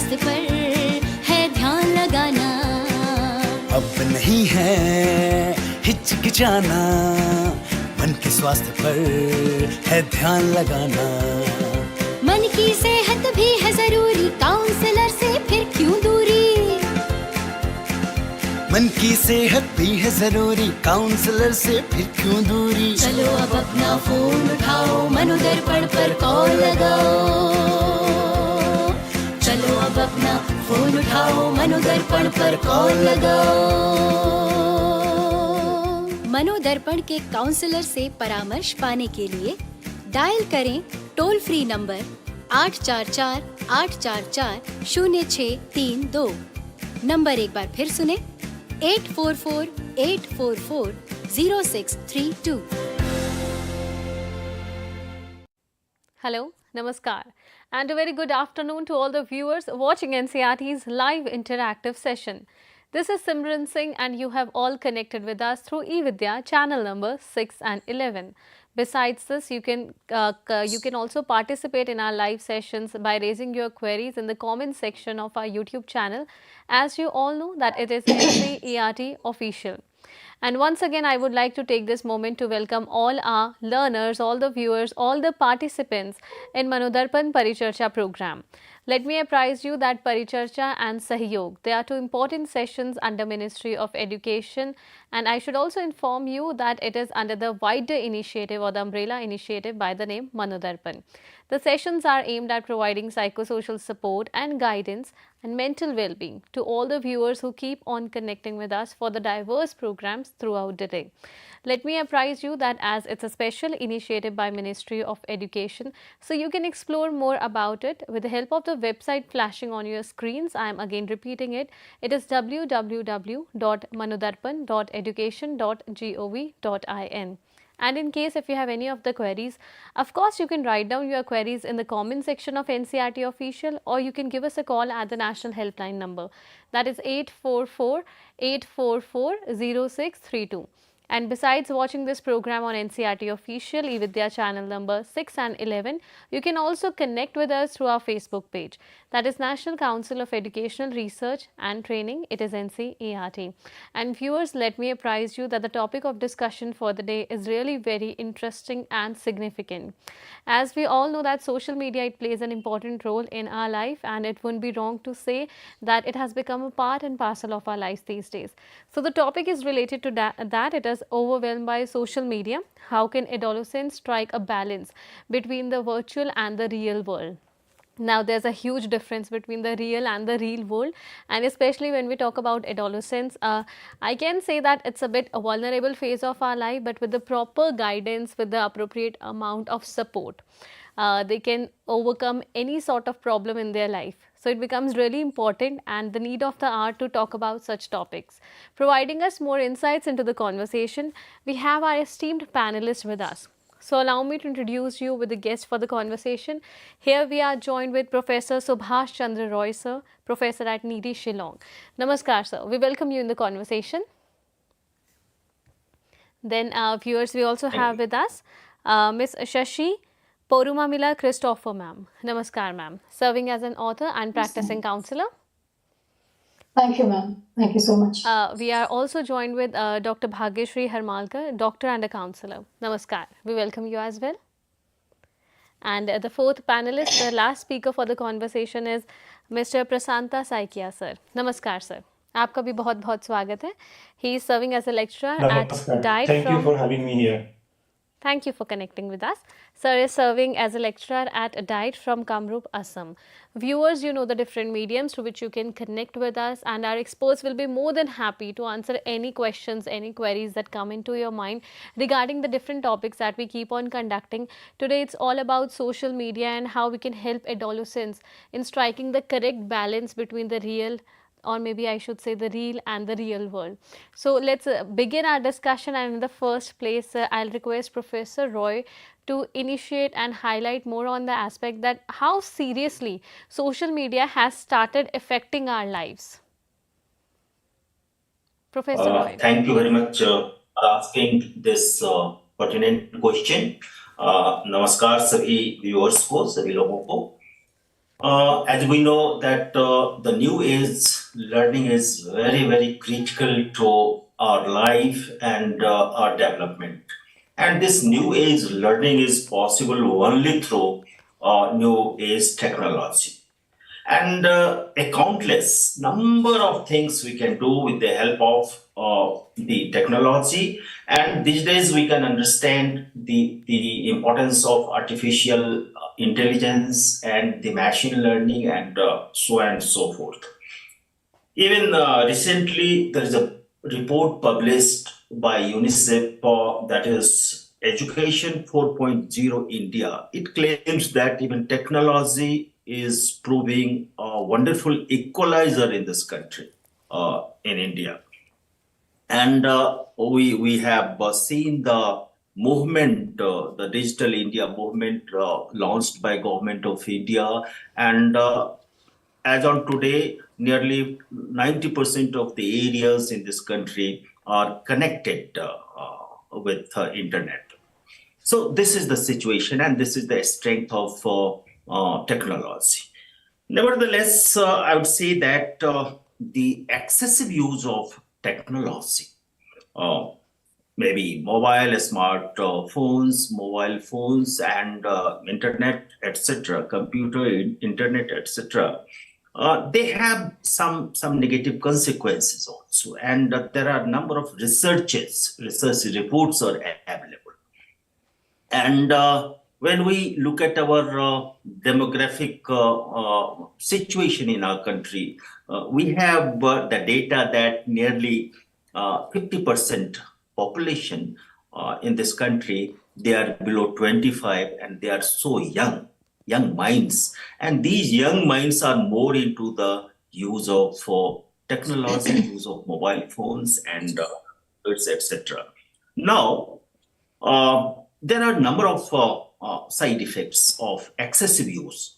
स्वास्थ्य पर है ध्यान लगाना। अब नहीं है हिचकिचाना, मन के स्वास्थ्य पर है ध्यान लगाना। मन की सेहत भी है जरूरी, काउंसलर से फिर क्यों दूरी। मन की सेहत भी है जरूरी, काउंसलर से फिर क्यों दूरी। चलो अब अपना फोन उठाओ, मनोदर्पण पर कॉल लगाओ। चलो अब अपना फोन उठाओ, मनोदर्पण पर कॉल लगाओ। मनोदर्पण के काउंसलर से परामर्श पाने के लिए डायल करें टोल फ्री नंबर 844-844-0632। नंबर एक बार फिर सुने, 844-844-0632। Hello, Namaskar, and a very good afternoon to all the viewers watching NCERT's live interactive session. This is Simran Singh and you have all connected with us through eVidya channel number 6 and 11. Besides this, you can also participate in our live sessions by raising your queries in the comment section of our YouTube channel. As you all know that it is NCERT official. And once again, I would like to take this moment to welcome all our learners, all the viewers, all the participants in MANODARPAN Paricharcha program. Let me apprise you that Paricharcha and Sahyog, they are two important sessions under Ministry of Education, and I should also inform you that it is under the wider initiative or the umbrella initiative by the name MANODARPAN. The sessions are aimed at providing psychosocial support and guidance and mental well-being to all the viewers who keep on connecting with us for the diverse programs throughout the day. Let me apprise you that as it's a special initiative by Ministry of Education, so you can explore more about it with the help of the website flashing on your screens. I am again repeating it. It is www.manodarpan.education.gov.in. And in case if you have any of the queries, of course you can write down your queries in the comment section of NCERT official, or you can give us a call at the national helpline number, that is 844-844-0632. And besides watching this program on NCERT official eVidya channel number 6 and 11, you can also connect with us through our Facebook page, that is National Council of Educational Research and Training, it is NCERT. And viewers, let me apprise you that the topic of discussion for the day is really very interesting and significant. As we all know that social media, it plays an important role in our life, and it wouldn't be wrong to say that it has become a part and parcel of our lives these days. So the topic is related to that it is overwhelmed by social media. How can adolescents strike a balance between the virtual and the real world? Now, there's a huge difference between the real and the real world, and especially when we talk about adolescents, I can say that it's a bit a vulnerable phase of our life, but with the proper guidance, with the appropriate amount of support, they can overcome any sort of problem in their life. So it becomes really important and the need of the hour to talk about such topics. Providing us more insights into the conversation, we have our esteemed panelists with us. So allow me to introduce you with the guest for the conversation. Here we are joined with Professor Subhash Chandra Roy sir, Professor at NITI Shillong. Namaskar sir, we welcome you in the conversation. Then viewers, we also have with us Ms. Shashi Porumamila Christopher ma'am. Namaskar ma'am, serving as an author and practicing counselor. Thank you, ma'am. Thank you so much. We are also joined with Dr. Bhagyashree Harmalkar, doctor and a counselor. Namaskar. We welcome you as well. And the fourth panelist, the last speaker for the conversation is Mr. Prasanta Saikia sir. Namaskar sir. आपका भी बहुत बहुत स्वागत है. He is serving as a lecturer at DTH. Thank you for having me here. Thank you for connecting with us. Sir is serving as a lecturer at DTH from Kamrup, Assam. Viewers, you know the different mediums through which you can connect with us, and our experts will be more than happy to answer any questions, any queries that come into your mind regarding the different topics that we keep on conducting. Today, it's all about social media and how we can help adolescents in striking the correct balance between the real, or maybe I should say the real and the real world. So let's begin our discussion, and in the first place I'll request Professor Roy to initiate and highlight more on the aspect that how seriously social media has started affecting our lives. Professor Roy. Thank you very much for asking this pertinent question. नमस्कार सभी viewers को, सभी लोगों को. As we know that the new age learning is very, very critical to our life and our development. And this new age learning is possible only through new age technology. And a countless number of things we can do with the help of the technology. And these days we can understand the importance of artificial intelligence and the machine learning and so on and so forth. Even recently, there is a report published by UNICEF that is Education 4.0 India. It claims that even technology is proving a wonderful equalizer in this country, in India. And we have seen the movement, the Digital India movement launched by Government of India, and as on today, nearly 90% of the areas in this country are connected with internet. So this is the situation, and this is the strength of technology. Nevertheless, I would say that the excessive use of technology, uh, maybe mobile phones, and internet, etc., internet, etc. They have some negative consequences also, and there are a number of research reports are available. And when we look at our demographic situation in our country, we have the data that nearly 50% population in this country, they are below 25 and they are so young minds. And these young minds are more into the use of technology, use of mobile phones and etc. Now, there are a number of side effects of excessive use.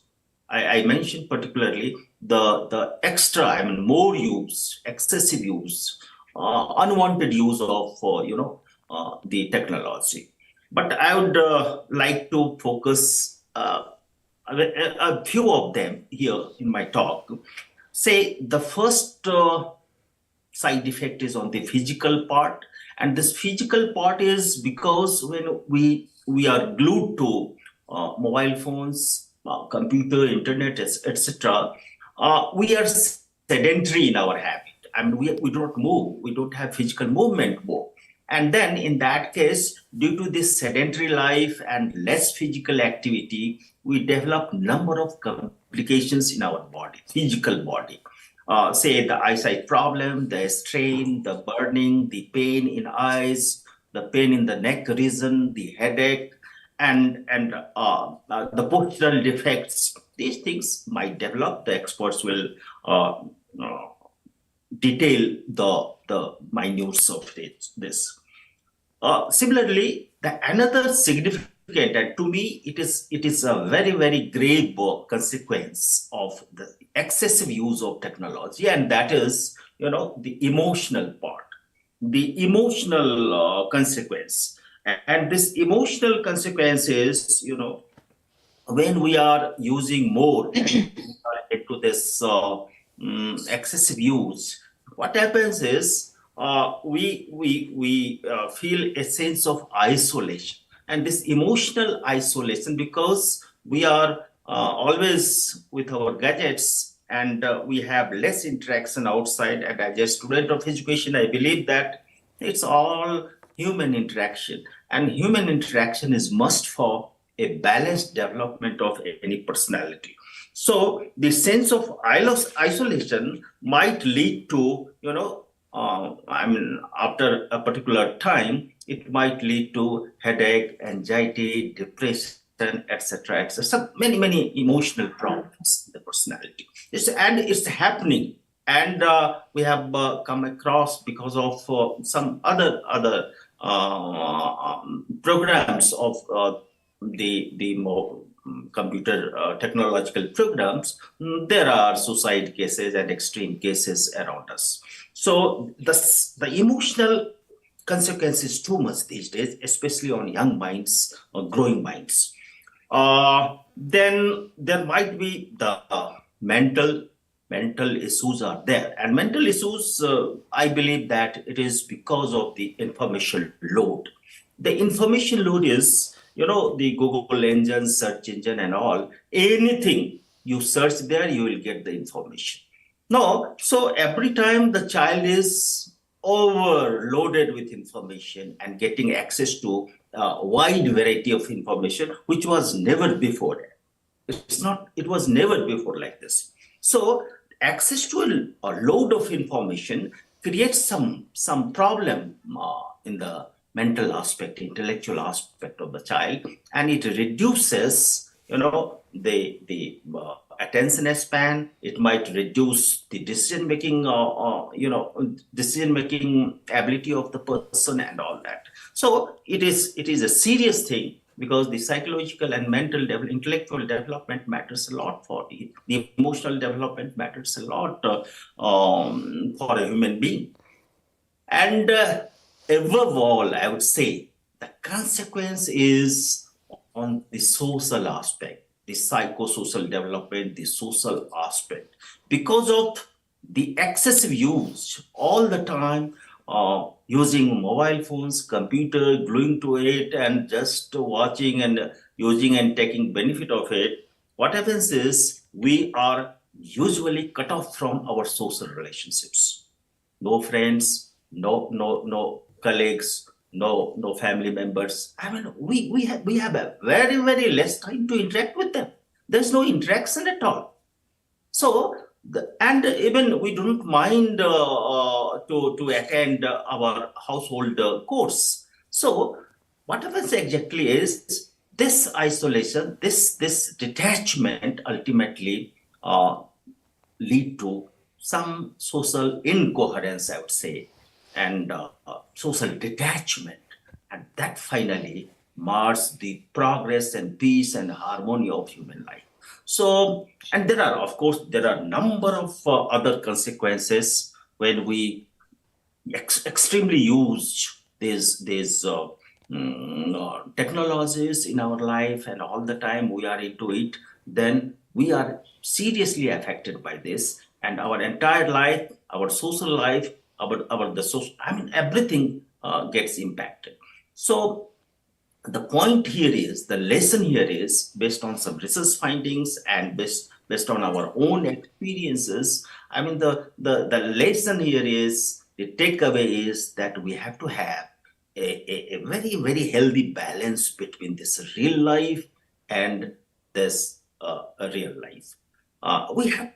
I mentioned particularly the extra, more use, excessive use, unwanted use of the technology. But I would like to focus a few of them here in my talk. Say the first side effect is on the physical part, and this physical part is because when we are glued to mobile phones, computer, internet, etc., we are sedentary in our habit. We don't move, we don't have physical movement more. And then in that case, due to this sedentary life and less physical activity, we develop number of complications in our body, physical body. Say the eyesight problem, the strain, the burning, the pain in eyes, the pain in the neck region, the headache, and the postural defects. These things might develop. The experts will detail the minutes of this. Similarly, another significant, and to me, it is a very, very grave consequence of the excessive use of technology, and that is, the emotional part, the emotional consequence. And this emotional consequence is, when we are using more into this excessive use, what happens is we feel a sense of isolation, and this emotional isolation, because we are always with our gadgets and we have less interaction outside. And as a student of education, I believe that it's all human interaction, and human interaction is must for a balanced development of any personality. So the sense of isolation might lead to, after a particular time, it might lead to headache, anxiety, depression, etc., etc. So many emotional problems in the personality. It's happening, and we have come across because of some other programs of the more computer technological programs. There are suicide cases and extreme cases around us. So the emotional consequence is too much these days, especially on young minds or growing minds. then there might be the mental issues are there. And mental issues, I believe that it is because of the information load. The information load is, the Google engine, search engine and all. Anything you search there, you will get the information. No, so every time the child is overloaded with information and getting access to a wide variety of information, which was never before. It was never before like this. So access to a load of information creates some problem in the mental aspect, intellectual aspect of the child, and it reduces, the attention span. It might reduce the decision making ability of the person and all that. So it is a serious thing, because the psychological and mental intellectual development matters a lot for the emotional development matters a lot for a human being. And above all, I would say the consequence is on the social aspect, the psychosocial development, the social aspect, because of the excessive use all the time, using mobile phones, computer, gluing to it, and just watching and using and taking benefit of it. What happens is we are usually cut off from our social relationships. No friends, no colleagues, no family members. I mean, we have a very, very less time to interact with them. There's no interaction at all. So, and even we don't mind to attend our household course. So, what happens exactly is this isolation, this detachment ultimately lead to some social incoherence, I would say, and social detachment, and that finally mars the progress and peace and harmony of human life. So, and there are, of course, a number of other consequences when we extremely use these technologies in our life, and all the time we are into it. Then we are seriously affected by this, and our entire life, our social life, everything gets impacted. So the point here is, the lesson here is, based on some research findings and based on our own experiences, the lesson here is, the takeaway is that we have to have a very, very healthy balance between this real life and this real life. We have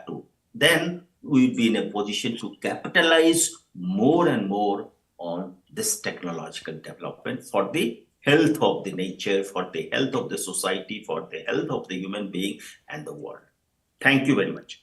to. Then we'll be in a position to capitalize more and more on this technological development for the health of the nature, for the health of the society, for the health of the human being and the world. Thank you very much.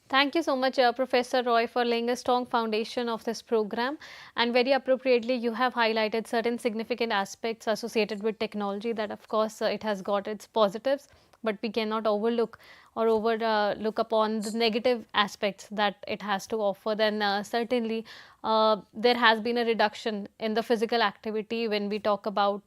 Thank you so much, Professor Roy, for laying a strong foundation of this program. And very appropriately, you have highlighted certain significant aspects associated with technology that, of course, it has got its positives, but we cannot overlook or look upon the negative aspects that it has to offer. Then certainly there has been a reduction in the physical activity when we talk about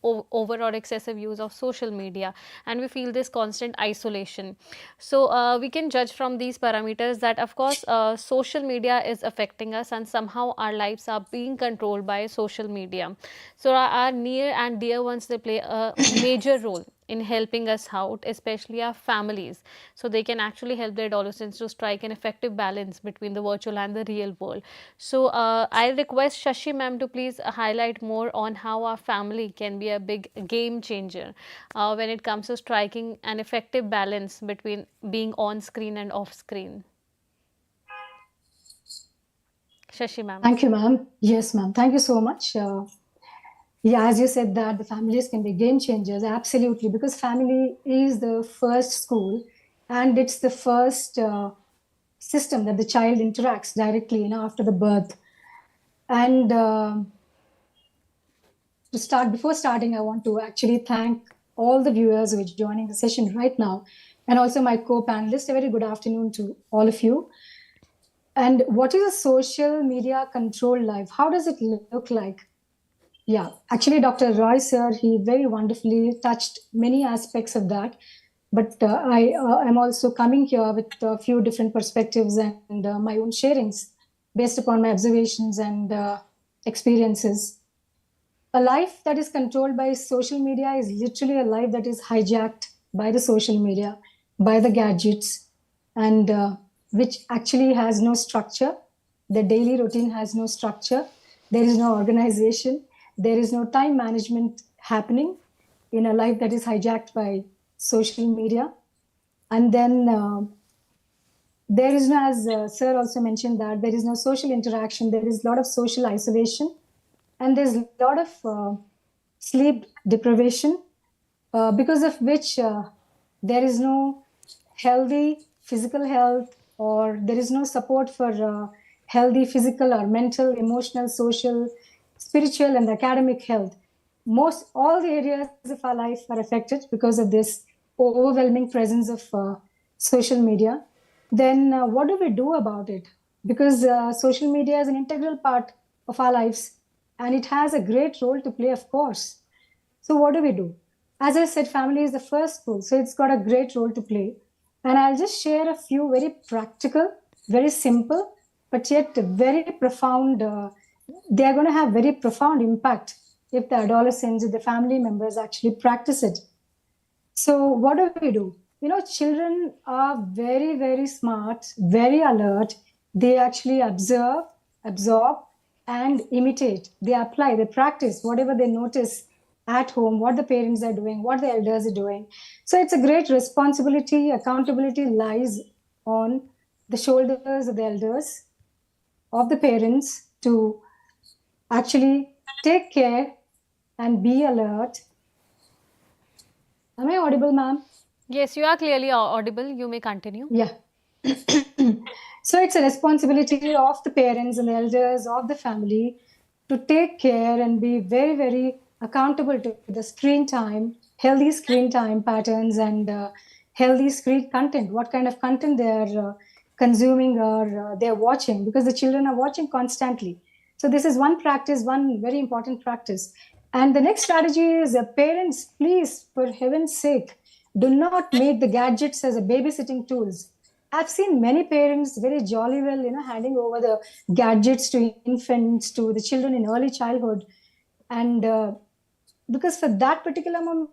over or excessive use of social media, and we feel this constant isolation. So we can judge from these parameters that, of course, social media is affecting us, and somehow our lives are being controlled by social media. So our near and dear ones, they play a major role in helping us out, especially our families, so they can actually help their adolescents to strike an effective balance between the virtual and the real world. So I request Shashi ma'am to please highlight more on how our family can be a big game changer when it comes to striking an effective balance between being on screen and off screen. Shashi ma'am. Thank you, ma'am. Yes, ma'am. Thank you so much. Yeah, as you said that the families can be game changers, absolutely, because family is the first school, and it's the first system that the child interacts directly, after the birth. And before starting, I want to actually thank all the viewers who are joining the session right now, and also my co-panelists. A very good afternoon to all of you. And what is a social media controlled life? How does it look like? Yeah, actually, Dr. Roy, sir, he very wonderfully touched many aspects of that. But I am also coming here with a few different perspectives and my own sharings based upon my observations and experiences. A life that is controlled by social media is literally a life that is hijacked by the social media, by the gadgets, and which actually has no structure. The daily routine has no structure. There is no organization. There is no time management happening in a life that is hijacked by social media. And then there is no, as Sir also mentioned, that there is no social interaction. There is a lot of social isolation, and there's a lot of sleep deprivation, because of which there is no healthy physical health, or there is no support for healthy physical or mental, emotional, social, spiritual, and academic health. Most all the areas of our life are affected because of this overwhelming presence of social media. Then what do we do about it? Because social media is an integral part of our lives, and it has a great role to play, of course. So what do we do? As I said, family is the first school, so it's got a great role to play. And I'll just share a few very practical, very simple, but yet very profound. They are going to have very profound impact if the adolescents, if the family members actually practice it. So what do we do? You know, children are very, very smart, very alert. They actually observe, absorb, and imitate. They apply, they practice whatever they notice at home, what the parents are doing, what the elders are doing. So it's a great responsibility, accountability lies on the shoulders of the elders, of the parents, to actually take care and be alert. Am I audible, ma'am? Yes, you are clearly audible. You may continue. Yeah. So it's a responsibility of the parents and the elders of the family to take care and be very, very accountable to the screen time, healthy screen time patterns, and healthy screen content, what kind of content they're consuming or they're watching, because the children are watching constantly. So this is one practice, one very important practice. And the next strategy is parents, please, for heaven's sake, do not make the gadgets as a babysitting tools. I've seen many parents very jolly well, handing over the gadgets to infants, to the children in early childhood. And because for that particular moment,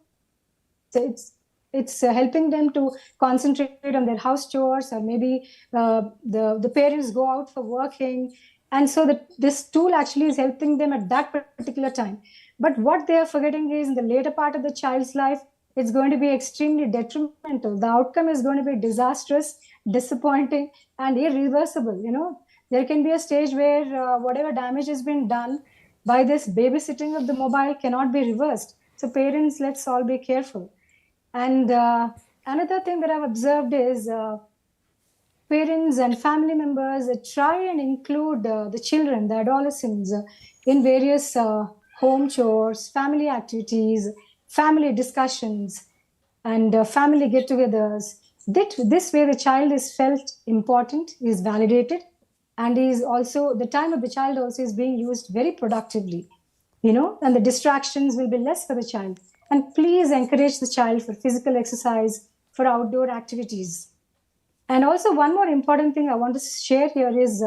it's helping them to concentrate on their house chores, or maybe the parents go out for working. And so this tool actually is helping them at that particular time. But what they are forgetting is in the later part of the child's life, it's going to be extremely detrimental. The outcome is going to be disastrous, disappointing, and irreversible. There can be a stage where whatever damage has been done by this babysitting of the mobile cannot be reversed. So parents, let's all be careful. And another thing that I've observed is parents and family members try and include the children, the adolescents, in various home chores, family activities, family discussions, and family get-togethers. This way the child is felt important, is validated, and is also, the time of the child also is being used very productively, and the distractions will be less for the child. And please encourage the child for physical exercise, for outdoor activities. And also one more important thing I want to share here is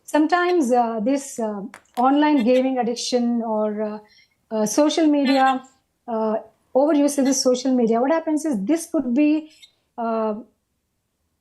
sometimes this online gaming addiction or social media, overuse of this social media, what happens is this could be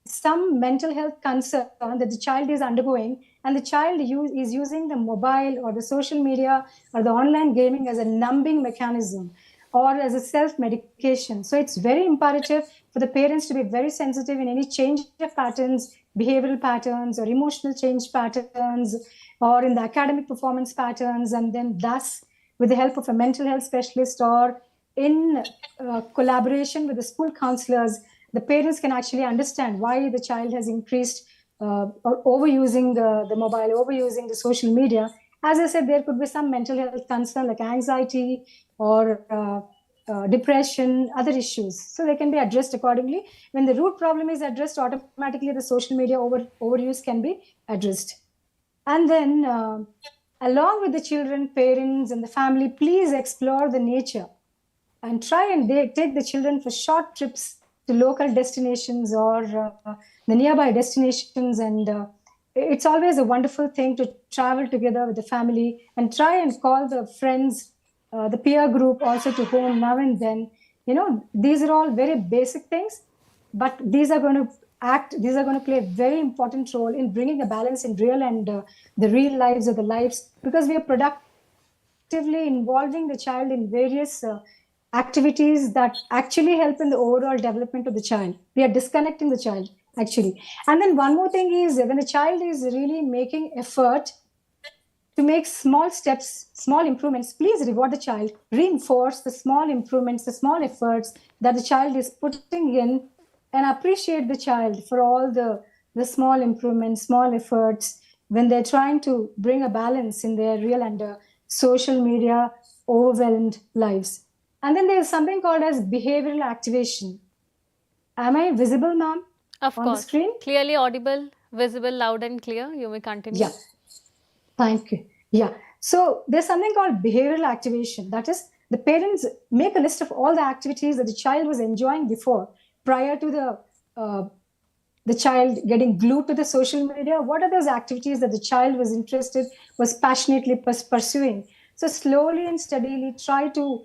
some mental health concern that the child is undergoing, and the child is using the mobile or the social media or the online gaming as a numbing mechanism or as a self-medication. So it's very imperative for the parents to be very sensitive in any change of patterns, behavioral patterns, or emotional change patterns, or in the academic performance patterns, and then thus, with the help of a mental health specialist or in collaboration with the school counselors, the parents can actually understand why the child has increased or overusing the mobile, overusing the social media. As I said, there could be some mental health concern like anxiety or depression, other issues. So they can be addressed accordingly. When the root problem is addressed, automatically the social media overuse can be addressed. And then along with the children, parents, and the family, please explore the nature and try and take the children for short trips to local destinations or the nearby destinations. And it's always a wonderful thing to travel together with the family, and try and call the friends, the peer group also to home now and then. These are all very basic things, but these are going to play a very important role in bringing a balance in real and the real lives of the lives, because we are productively involving the child in various activities that actually help in the overall development of the child. We are disconnecting the child, actually. And then one more thing is, when the child is really making effort to make small steps, small improvements, please reward the child. Reinforce the small improvements, the small efforts that the child is putting in, and appreciate the child for all the small improvements, small efforts, when they're trying to bring a balance in their real and social media overwhelmed lives. And then there's something called as behavioral activation. Am I visible, ma'am? Of On the course. screen? Clearly audible, visible, loud and clear. You may continue. Yeah. Thank you. Yeah. So there's something called behavioral activation. That is, the parents make a list of all the activities that the child was enjoying before, prior to the child getting glued to the social media. What are those activities that the child was passionately pursuing? So slowly and steadily try to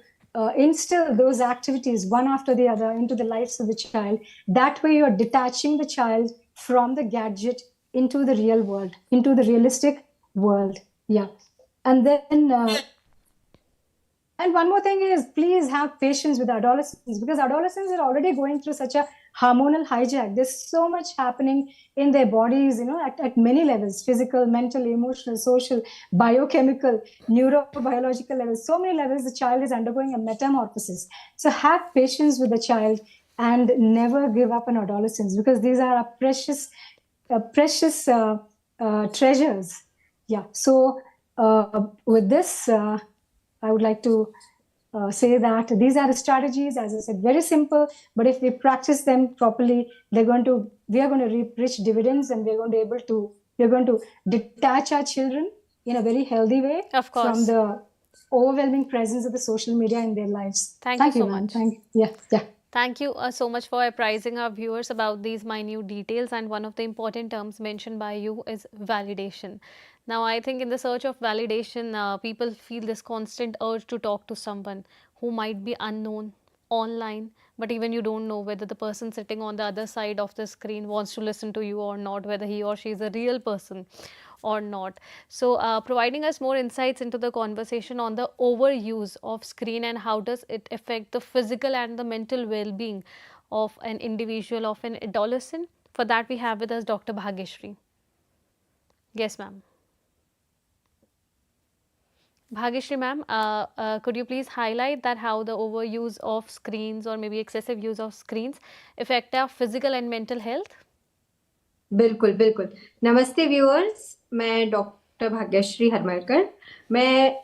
instill those activities one after the other into the lives of the child. That way you're detaching the child from the gadget into the real world, into the realistic world. Yeah. And then and one more thing is, please have patience with adolescents, because adolescents are already going through such a hormonal hijack. There's so much happening in their bodies, at many levels: physical, mental, emotional, social, biochemical, neurobiological levels. So many levels the child is undergoing a metamorphosis. So have patience with the child and never give up on adolescents, because these are our precious treasures. Yeah. So with this, I would like to say that these are the strategies, as I said, very simple, but if we practice them properly, we are going to reap rich dividends, and we are going to detach our children in a very healthy way Of course. from the overwhelming presence of the social media in their lives. Thank you so ma'am. much. Yeah. Thank you so much for apprising our viewers about these minute details, and one of the important terms mentioned by you is validation. Now, I think in the search of validation, people feel this constant urge to talk to someone who might be unknown online, but even you don't know whether the person sitting on the other side of the screen wants to listen to you or not, whether he or she is a real person or not. So providing us more insights into the conversation on the overuse of screen and how does it affect the physical and the mental well-being of an individual, of an adolescent. For that we have with us Dr. Bhagyashree. Yes, ma'am. Bhagyashree ma'am, could you please highlight that how the overuse of screens or maybe excessive use of screens affect our physical and mental health? बिल्कुल बिल्कुल. नमस्ते viewers, मैं doctor Bhagyashree Haramalkar. मैं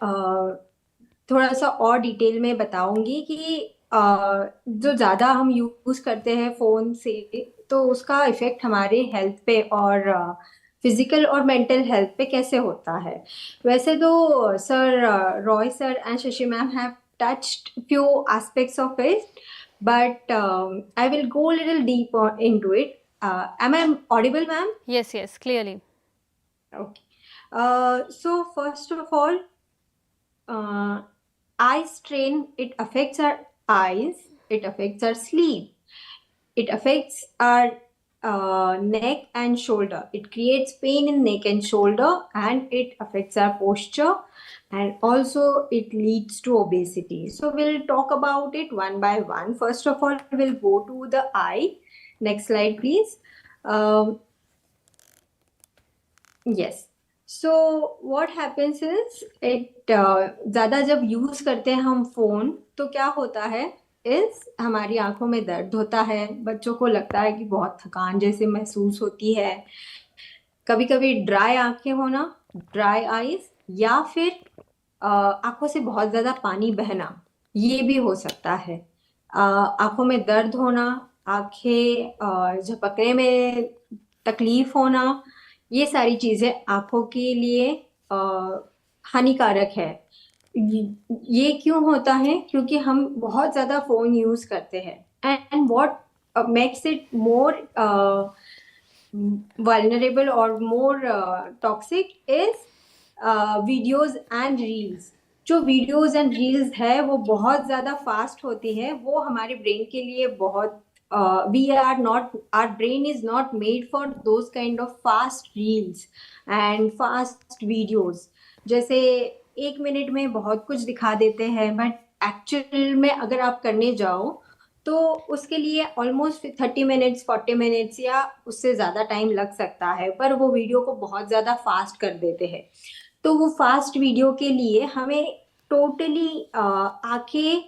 थोड़ा सा और detail में बताऊंगी कि जो ज़्यादा हम यूज़ करते हैं फ़ोन से, तो उसका इफ़ेक्ट हमारे हेल्थ पे और फिजिकल और मेंटल हेल्थ पे कैसे होता है. वैसे तो sir Roy sir and Shashi ma'am have touched few aspects of it, but I will go a little deeper into it. Am I audible, ma'am? Yes, clearly. Okay. So first of all, eye strain, it affects our eyes, it affects our sleep, it affects our neck and shoulder. It creates pain in neck and shoulder, and it affects our posture, and also it leads to obesity. So we'll talk about it one by one. First of all, we'll go to the eye. Next slide, please. Yes. So what happens is, it ज़्यादा जब use करते हैं हम phone, तो क्या होता है इस हमारी आंखों में दर्द होता है. बच्चों को लगता है कि बहुत थकान जैसे महसूस होती है. कभी कभी ड्राई आंखें होना, ड्राई आईज, या फिर आंखों से बहुत ज्यादा पानी बहना, ये भी हो सकता है. आंखों में दर्द होना, आंखें झपकने में तकलीफ होना, ये सारी चीजें आंखों के लिए हानिकारक है। ये क्यों होता है? क्योंकि हम बहुत ज्यादा फोन यूज करते हैं, and what makes it more vulnerable or more toxic is videos and reels. जो वीडियोज एंड रील्स है वो बहुत ज्यादा फास्ट होती है, वो हमारे ब्रेन के लिए बहुत we are not, our brain is not made for those kind of fast reels and fast videos. जैसे 1 मिनट में बहुत कुछ दिखा देते हैं, बट एक्चुअल में अगर आप करने जाओ तो उसके लिए ऑलमोस्ट 30 मिनट्स 40 मिनट्स या उससे ज़्यादा टाइम लग सकता है, पर वो वीडियो को बहुत ज़्यादा फास्ट कर देते हैं। तो वो फास्ट वीडियो के लिए हमें टोटली आंखें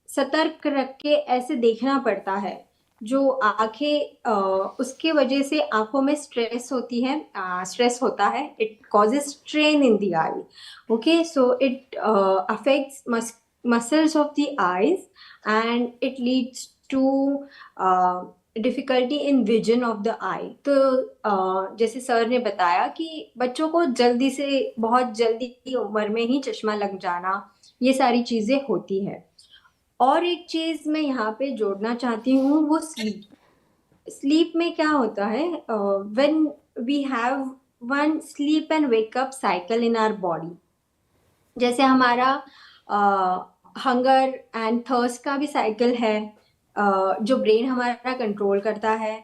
सतर्क रख के ऐसे देखना पड़ता है। जो आंखें उसके वजह से आंखों में स्ट्रेस होती है, स्ट्रेस होता है, it causes strain in the eye. Okay, so it affects muscles of the eyes and it leads to difficulty in vision of the eye. तो जैसे सर ने बताया कि बच्चों को जल्दी से, बहुत जल्दी की उम्र में ही चश्मा लग जाना, ये सारी चीज़ें होती है। और एक चीज़ मैं यहाँ पे जोड़ना चाहती हूँ, वो स्लीप। स्लीप में क्या होता है, when we have one sleep and wake up cycle in our body. जैसे हमारा हंगर एंड थर्स्ट का भी साइकिल है, जो ब्रेन हमारा कंट्रोल करता है,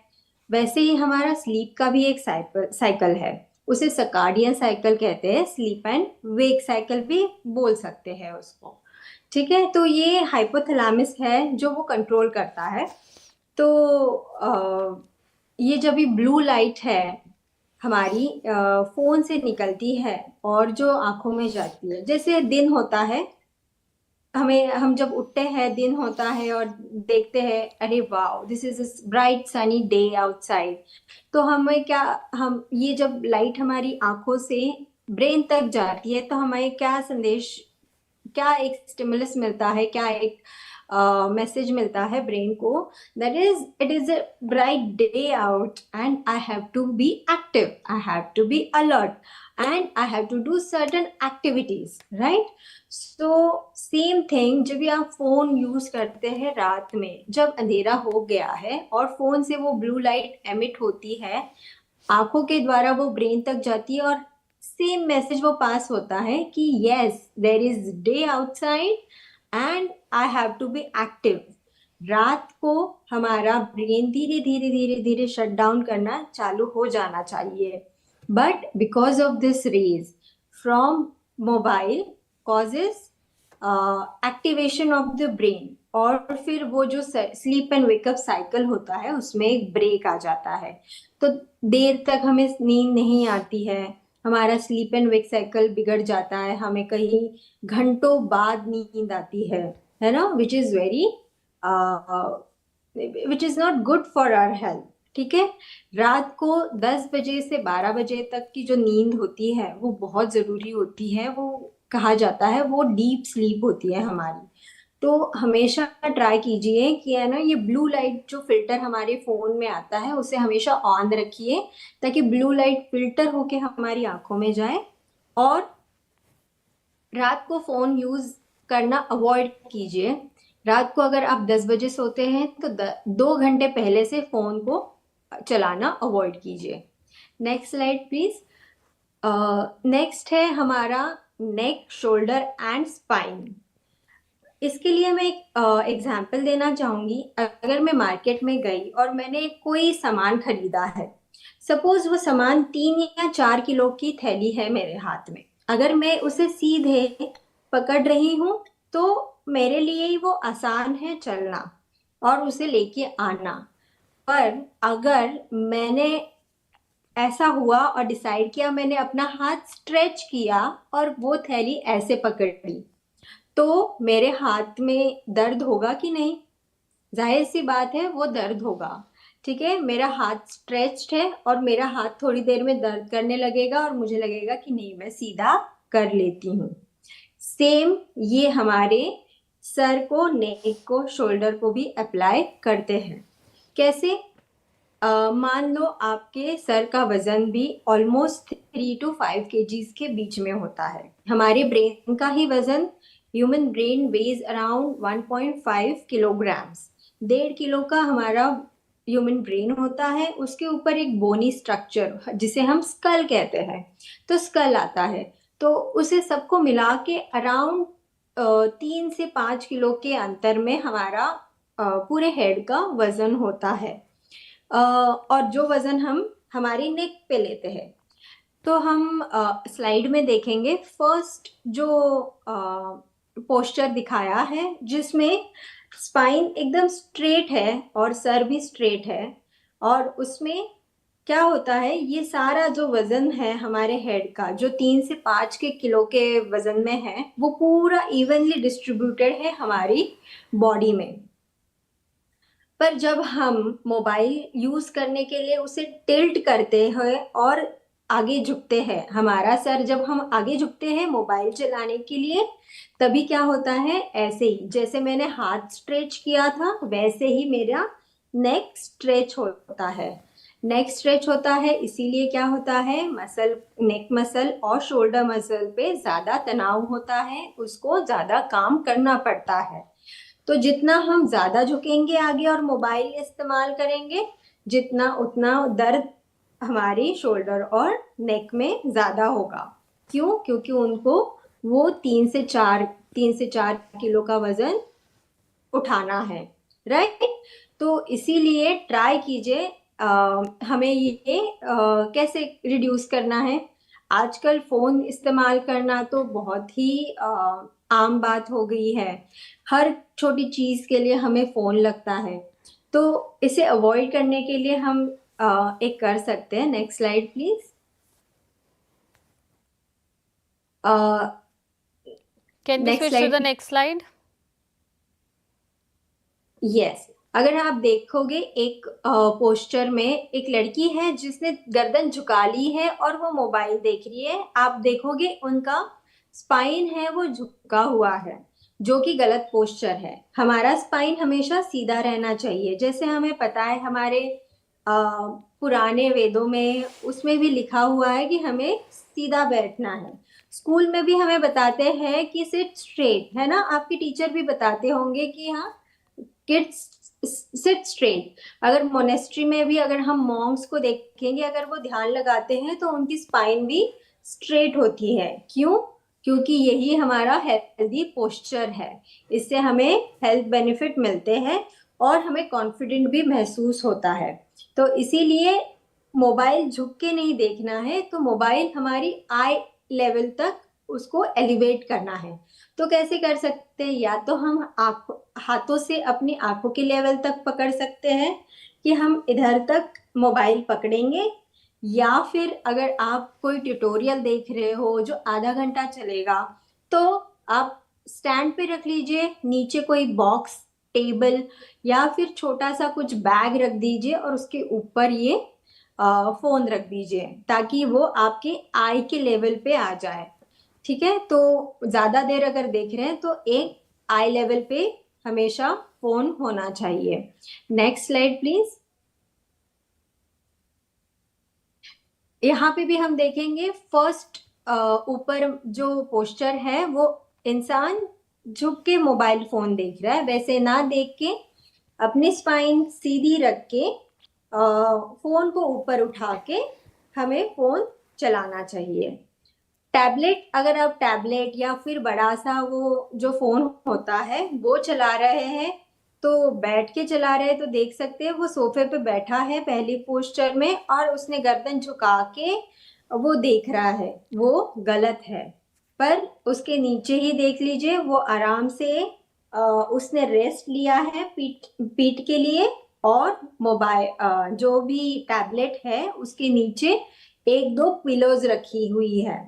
वैसे ही हमारा स्लीप का भी एक साइकिल है। उसे सर्काडियन साइकिल कहते हैं, स्लीप एंड वेक साइकिल भी बोल सकते हैं उसको। ठीक है, तो ये हाइपोथैलेमस है जो वो कंट्रोल करता है। तो ये जब भी ब्लू लाइट है हमारी फोन से निकलती है और जो आंखों में जाती है, जैसे दिन होता है, हम जब उठते हैं, दिन होता है और देखते हैं अरे wow this is a bright sunny day outside, तो हमें क्या, हम ये जब लाइट हमारी आंखों से ब्रेन तक जाती है तो हमें क्या संदेश, क्या एक स्टिमुलस मिलता है, क्या एक मैसेज मिलता है ब्रेन को, that is it is a bright day out and I have to be active, I have to be alert and I have to do certain activities, right. So same thing, जब भी आप phone use करते हैं रात में, जब अंधेरा हो गया है और फोन से वो ब्लू लाइट एमिट होती है, आंखों के द्वारा वो ब्रेन तक जाती है और सेम मैसेज वो पास होता है कि yes there is day outside and I have to be active. रात को हमारा ब्रेन धीरे धीरे धीरे धीरे शट डाउन करना चालू हो जाना चाहिए, but because of this rays from mobile causes activation of the brain, और फिर वो जो स्लीप एंड वेकअप साइकिल होता है उसमें एक ब्रेक आ जाता है। तो देर तक हमें नींद नहीं आती है, हमारा स्लीप एंड वेक साइकिल बिगड़ जाता है, हमें कहीं घंटों बाद नींद आती है ना, which is very which is not good for our health. ठीक है, रात को 10 बजे से 12 बजे तक की जो नींद होती है वो बहुत ज़रूरी होती है, वो कहा जाता है वो डीप स्लीप होती है हमारी। तो हमेशा ट्राई कीजिए कि है ना, ये ब्लू लाइट जो फिल्टर हमारे फ़ोन में आता है उसे हमेशा ऑन रखिए, ताकि ब्लू लाइट फिल्टर होके हमारी आंखों में जाए। और रात को फ़ोन यूज़ करना अवॉइड कीजिए। रात को अगर आप 10 बजे सोते हैं तो 2 घंटे पहले से फ़ोन को चलाना अवॉइड कीजिए। Next slide please. नेक्स्ट है हमारा नेक, शोल्डर एंड स्पाइन। इसके लिए मैं एक एग्जाम्पल देना चाहूँगी। अगर मैं मार्केट में गई और मैंने कोई सामान खरीदा है, सपोज वो सामान 3 या 4 किलो की थैली है मेरे हाथ में, अगर मैं उसे सीधे पकड़ रही हूँ तो मेरे लिए ही वो आसान है चलना और उसे लेके आना। पर अगर मैंने ऐसा हुआ और डिसाइड किया, मैंने अपना हाथ स्ट्रेच किया और वो थैली ऐसे पकड़ी, तो मेरे हाथ में दर्द होगा कि नहीं? जाहिर सी बात है वो दर्द होगा। ठीक है, मेरा हाथ स्ट्रेच्ड है और मेरा हाथ थोड़ी देर में दर्द करने लगेगा और मुझे लगेगा कि नहीं, मैं सीधा कर लेती हूँ। सेम ये हमारे सर को, नेक को, शोल्डर को भी अप्लाई करते हैं। कैसे? मान लो आपके सर का वजन भी ऑलमोस्ट 3 to 5 kgs के बीच में होता है। हमारे ब्रेन का ही वजन, human brain weighs around 1.5 kilograms, 1.5 kilo का हमारा ह्यूमन ब्रेन होता है। उसके ऊपर एक बोनी स्ट्रक्चर जिसे हम स्कल कहते हैं, तो स्कल आता है। तो उसे सबको मिला के अराउंड 3 से 5 किलो के अंतर में हमारा पूरे हेड का वजन होता है। और जो वजन हम हमारी नेक पे लेते हैं, तो हम स्लाइड में देखेंगे फर्स्ट जो पोस्चर दिखाया है जिसमें स्पाइन एकदम स्ट्रेट है और सर भी स्ट्रेट है, और उसमें क्या होता है, ये सारा जो वजन है हमारे हेड का जो 3 से 5 किलो के वजन में है, वो पूरा इवनली डिस्ट्रीब्यूटेड है हमारी बॉडी में। पर जब हम मोबाइल यूज करने के लिए उसे टिल्ट करते हैं और आगे झुकते हैं, हमारा सर जब हम आगे झुकते हैं मोबाइल चलाने के लिए, तभी क्या होता है, ऐसे ही जैसे मैंने हाथ स्ट्रेच किया था वैसे ही मेरा नेक स्ट्रेच होता है। नेक स्ट्रेच होता है इसीलिए क्या होता है, मसल, नेक मसल और शोल्डर मसल पे ज्यादा तनाव होता है, उसको ज्यादा काम करना पड़ता है। तो जितना हम ज्यादा झुकेंगे आगे और मोबाइल इस्तेमाल करेंगे, जितना उतना दर्द हमारी शोल्डर और नेक में ज्यादा होगा। क्यों? क्योंकि उनको वो 3 से 4 किलो का वजन उठाना है, राइट। तो इसीलिए ट्राई कीजिए हमें ये कैसे रिड्यूस करना है। आजकल फोन इस्तेमाल करना तो बहुत ही आम बात हो गई है, हर छोटी चीज के लिए हमें फोन लगता है। तो इसे अवॉइड करने के लिए हम एक कर सकते हैं। Next slide please. Can we next switch to slide. the next slide? Yes, अगर आप देखोगे एक पोस्टर में एक लड़की है जिसने गर्दन झुका ली है और वो मोबाइल देख रही है। आप देखोगे उनका स्पाइन है वो झुका हुआ है, जो कि गलत पोस्चर है। हमारा स्पाइन हमेशा सीधा रहना चाहिए। जैसे हमें पता है हमारे पुराने वेदों में उसमें भी लिखा हुआ है कि हमें सीधा बैठना है। स्कूल में भी हमें बताते हैं कि सिट स्ट्रेट, है ना, आपके टीचर भी बताते होंगे कि हाँ किड्स सिट स्ट्रेट। अगर मोनेस्ट्री में भी अगर हम मॉन्क्स को देखेंगे, अगर वो ध्यान लगाते हैं तो उनकी स्पाइन भी स्ट्रेट होती है। क्यों? क्योंकि यही हमारा हेल्दी पोस्चर है। इससे हमें हेल्थ बेनिफिट मिलते हैं और हमें कॉन्फिडेंट भी महसूस होता है। तो इसीलिए मोबाइल झुक के नहीं देखना है, तो मोबाइल हमारी आई लेवल तक उसको एलिवेट करना है। तो कैसे कर सकते हैं? या तो हम हाथों से अपनी आंखों के लेवल तक पकड़ सकते हैं कि हम इधर तक मोबाइल पकड़ेंगे, या फिर अगर आप कोई ट्यूटोरियल देख रहे हो जो आधा घंटा चलेगा, तो आप स्टैंड पे रख लीजिए, नीचे कोई बॉक्स, टेबल या फिर छोटा सा कुछ बैग रख दीजिए और उसके ऊपर ये फोन रख दीजिए, ताकि वो आपके आई के लेवल पे आ जाए। ठीक है, तो ज्यादा देर अगर देख रहे हैं तो एक आई लेवल पे हमेशा फोन होना चाहिए। Next slide please. यहाँ पे भी हम देखेंगे फर्स्ट ऊपर जो पोस्चर है वो इंसान झुक के मोबाइल फोन देख रहा है, वैसे ना देख के अपनी स्पाइन सीधी रख के फोन को ऊपर उठा के हमें फोन चलाना चाहिए। टैबलेट, अगर आप टैबलेट या फिर बड़ा सा वो जो फोन होता है वो चला रहे हैं, तो बैठ के चला रहे हैं, तो देख सकते हैं वो सोफे पे बैठा है पहली पोस्चर में और उसने गर्दन झुका के वो देख रहा है, वो गलत है। पर उसके नीचे ही देख लीजिए, वो आराम से उसने रेस्ट लिया है पीठ के लिए, और मोबाइल जो भी टैबलेट है उसके नीचे 1-2 पिलोज रखी हुई है।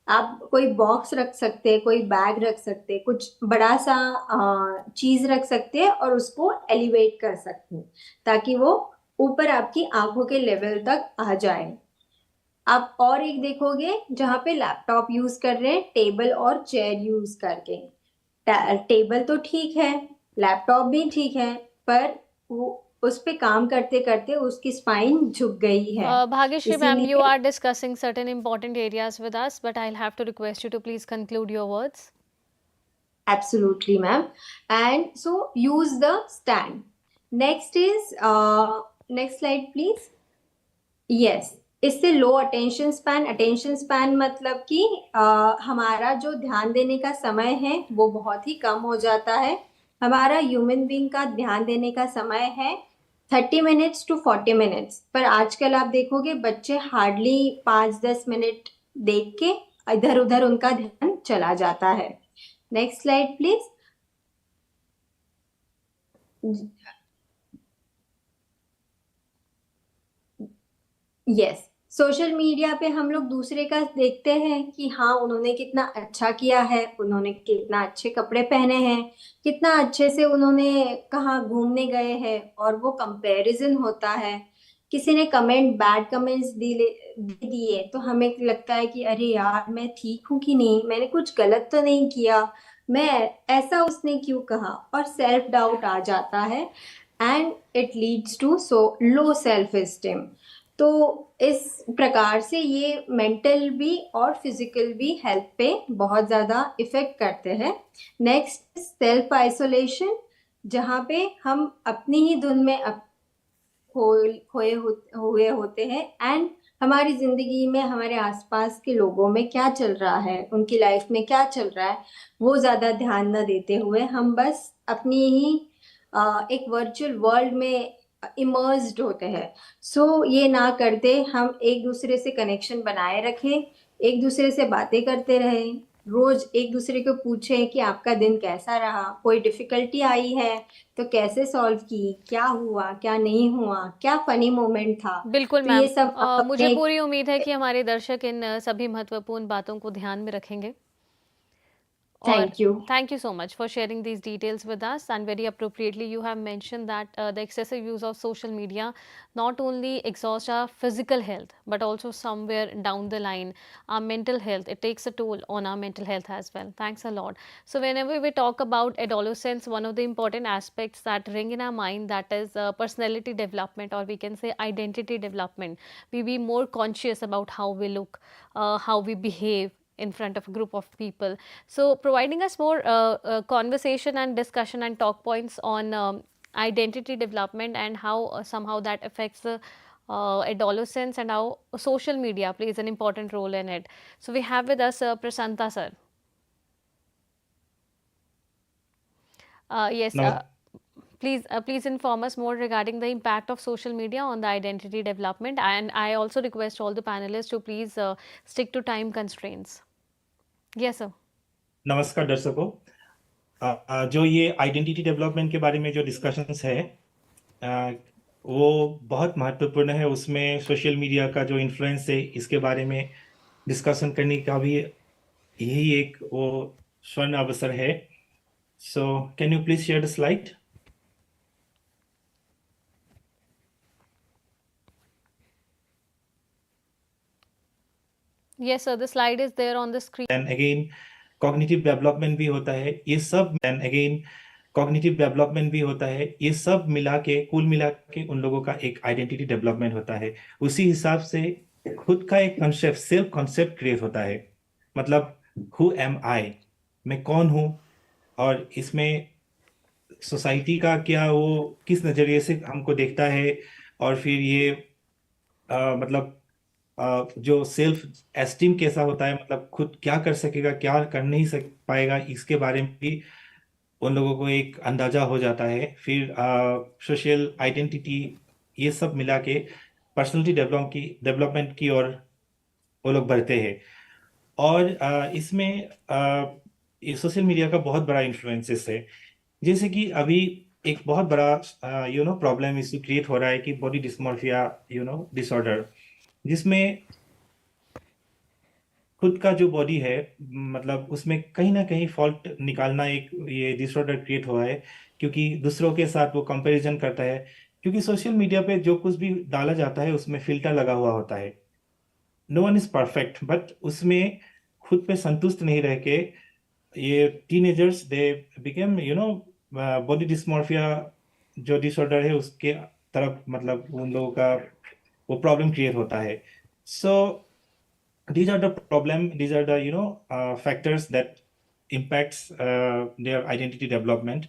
आप कोई बॉक्स रख सकते हैं, कोई बैग रख सकते हैं, कुछ बड़ा सा चीज रख सकते हैं और उसको एलिवेट कर सकते हैं ताकि वो ऊपर आपकी आंखों के लेवल तक आ जाए। आप और एक देखोगे जहाँ पे लैपटॉप यूज कर रहे हैं, टेबल और चेयर यूज करके। टेबल तो ठीक है, लैपटॉप भी ठीक है, पर वो उस पे काम करते करते उसकी स्पाइन झुक गई है, Bhagyashree ma'am, you इसीलिए are discussing certain important areas with us, but I'll have to request you to please conclude your words. absolutely ma'am. And so use the stand. Next is next slide please. Yes, इससे लो attention span मतलब कि हमारा जो ध्यान देने का समय है वो बहुत ही कम हो जाता है। हमारा ह्यूमन बीइंग का ध्यान देने का समय है 30 मिनट्स टू 40 मिनट्स, पर आजकल आप देखोगे बच्चे हार्डली 5-10 मिनट देख के इधर उधर उनका ध्यान चला जाता है। Next slide please. Yes, social media पे हम लोग दूसरे का देखते हैं कि हाँ उन्होंने कितना अच्छा किया है, उन्होंने कितना अच्छे कपड़े पहने हैं, कितना अच्छे से उन्होंने कहाँ घूमने गए हैं, और वो कंपैरिजन होता है। किसी ने बैड कमेंट्स दे दिए तो हमें लगता है कि अरे यार मैं ठीक हूँ कि नहीं, मैंने कुछ गलत तो नहीं किया, मैं ऐसा उसने क्यों कहा, और सेल्फ डाउट आ जाता है and it leads to so low self esteem. तो इस प्रकार से ये मेंटल भी और फिजिकल भी हेल्थ पे बहुत ज़्यादा इफेक्ट करते हैं। नेक्स्ट सेल्फ आइसोलेशन, जहाँ पे हम अपनी ही धुन में खोए हुए होते हैं एंड हमारी जिंदगी में हमारे आसपास के लोगों में क्या चल रहा है, उनकी लाइफ में क्या चल रहा है, वो ज़्यादा ध्यान न देते हुए हम बस अपनी ही एक वर्चुअल वर्ल्ड में इमर्स्ड होते हैं। सो ये ना करते हम एक दूसरे से कनेक्शन बनाए रखें, एक दूसरे से बातें करते रहें, रोज एक दूसरे को पूछें कि आपका दिन कैसा रहा, कोई डिफिकल्टी आई है तो कैसे सॉल्व की, क्या हुआ क्या नहीं हुआ, क्या फनी मोमेंट था। बिल्कुल तो मैम, ये सब आप मुझे अपने पूरी उम्मीद है कि हमारे दर्शक इन सभी महत्वपूर्ण बातों को ध्यान में रखेंगे। Or thank you. thank you so much for sharing these details with us, and very appropriately you have mentioned that the excessive use of social media not only exhausts our physical health but also somewhere down the line our mental health. It takes a toll on our mental health as well. Thanks a lot. So whenever we talk about adolescence, one of the important aspects that ring in our mind, that is personality development, or we can say identity development. We be more conscious about how we look, how we behave in front of a group of people. So providing us more conversation and discussion and talk points on identity development and how somehow that affects the adolescents, and how social media plays an important role in it. So we have with us Prasanta sir. Yes. No. Please inform us more regarding the impact of social media on the identity development, and I also request all the panelists to please stick to time constraints. Yes sir. नमस्कार दर्शकों, जो ये identity development के बारे में जो discussions है वो बहुत महत्वपूर्ण है। उसमें सोशल मीडिया का जो इन्फ्लुएंस है इसके बारे में डिस्कशन करने का भी यही एक वो स्वर्ण अवसर है। So can you please share the slide? Yes sir, the slide is there on the screen. And again cognitive development भी होता है, ये सब एंड अगेन कॉग्निटिव डेवलपमेंट भी होता है, ये सब मिला के कुल मिला के उन लोगों का एक आइडेंटिटी डेवलपमेंट होता है। उसी हिसाब से खुद का एक कंसेप्ट, सेल्फ कंसेप्ट क्रिएट होता है। मतलब हु एम आई, मैं कौन हूँ, और इसमें सोसाइटी का क्या वो किस नज़रिए से हमको देखता है, और फिर ये मतलब जो सेल्फ एस्टीम कैसा होता है, मतलब खुद क्या कर सकेगा क्या कर नहीं पाएगा, इसके बारे में भी उन लोगों को एक अंदाजा हो जाता है। फिर सोशल आइडेंटिटी, ये सब मिला के पर्सनैलिटी डेवलपमेंट की ओर वो लोग बढ़ते हैं। और इसमें सोशल मीडिया का बहुत बड़ा इन्फ्लुएंसेस है। जैसे कि अभी एक बहुत बड़ा प्रॉब्लम इशू क्रिएट हो रहा है कि बॉडी डिस्मॉर्फिया डिसऑर्डर, जिसमें खुद का जो बॉडी है मतलब उसमें कहीं ना कहीं फॉल्ट निकालना एक ये डिसऑर्डर क्रिएट हुआ है, क्योंकि दूसरों के साथ वो कंपैरिजन करता है। क्योंकि सोशल मीडिया पे जो कुछ भी डाला जाता है उसमें फिल्टर लगा हुआ होता है। No one is perfect, but उसमें खुद पे संतुष्ट नहीं रह के ये teenagers they became body dysmorphia जो डिसऑर्डर है उसके तरफ मतलब उन लोगों का वो प्रॉब्लम क्रिएट होता है. सो these are the problem, these are the factors that impacts their identity development.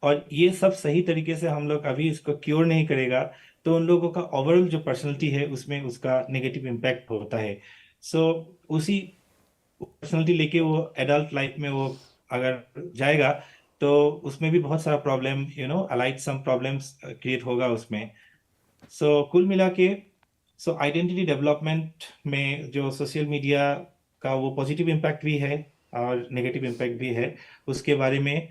और ये सब सही तरीके से हम लोग अभी इसको क्योर नहीं करेगा तो उन लोगों का ओवरऑल जो पर्सनैलिटी है उसमें उसका नेगेटिव इम्पैक्ट होता है. सो उसी पर्सनैलिटी लेके वो एडल्ट लाइफ में वो अगर जाएगा तो उसमें भी बहुत सारा problem allied some problems create होगा उसमें. सो कुल मिला के सो आइडेंटिटी डेवलपमेंट में जो सोशल मीडिया का वो पॉजिटिव इम्पैक्ट भी है और नेगेटिव इम्पैक्ट भी है, उसके बारे में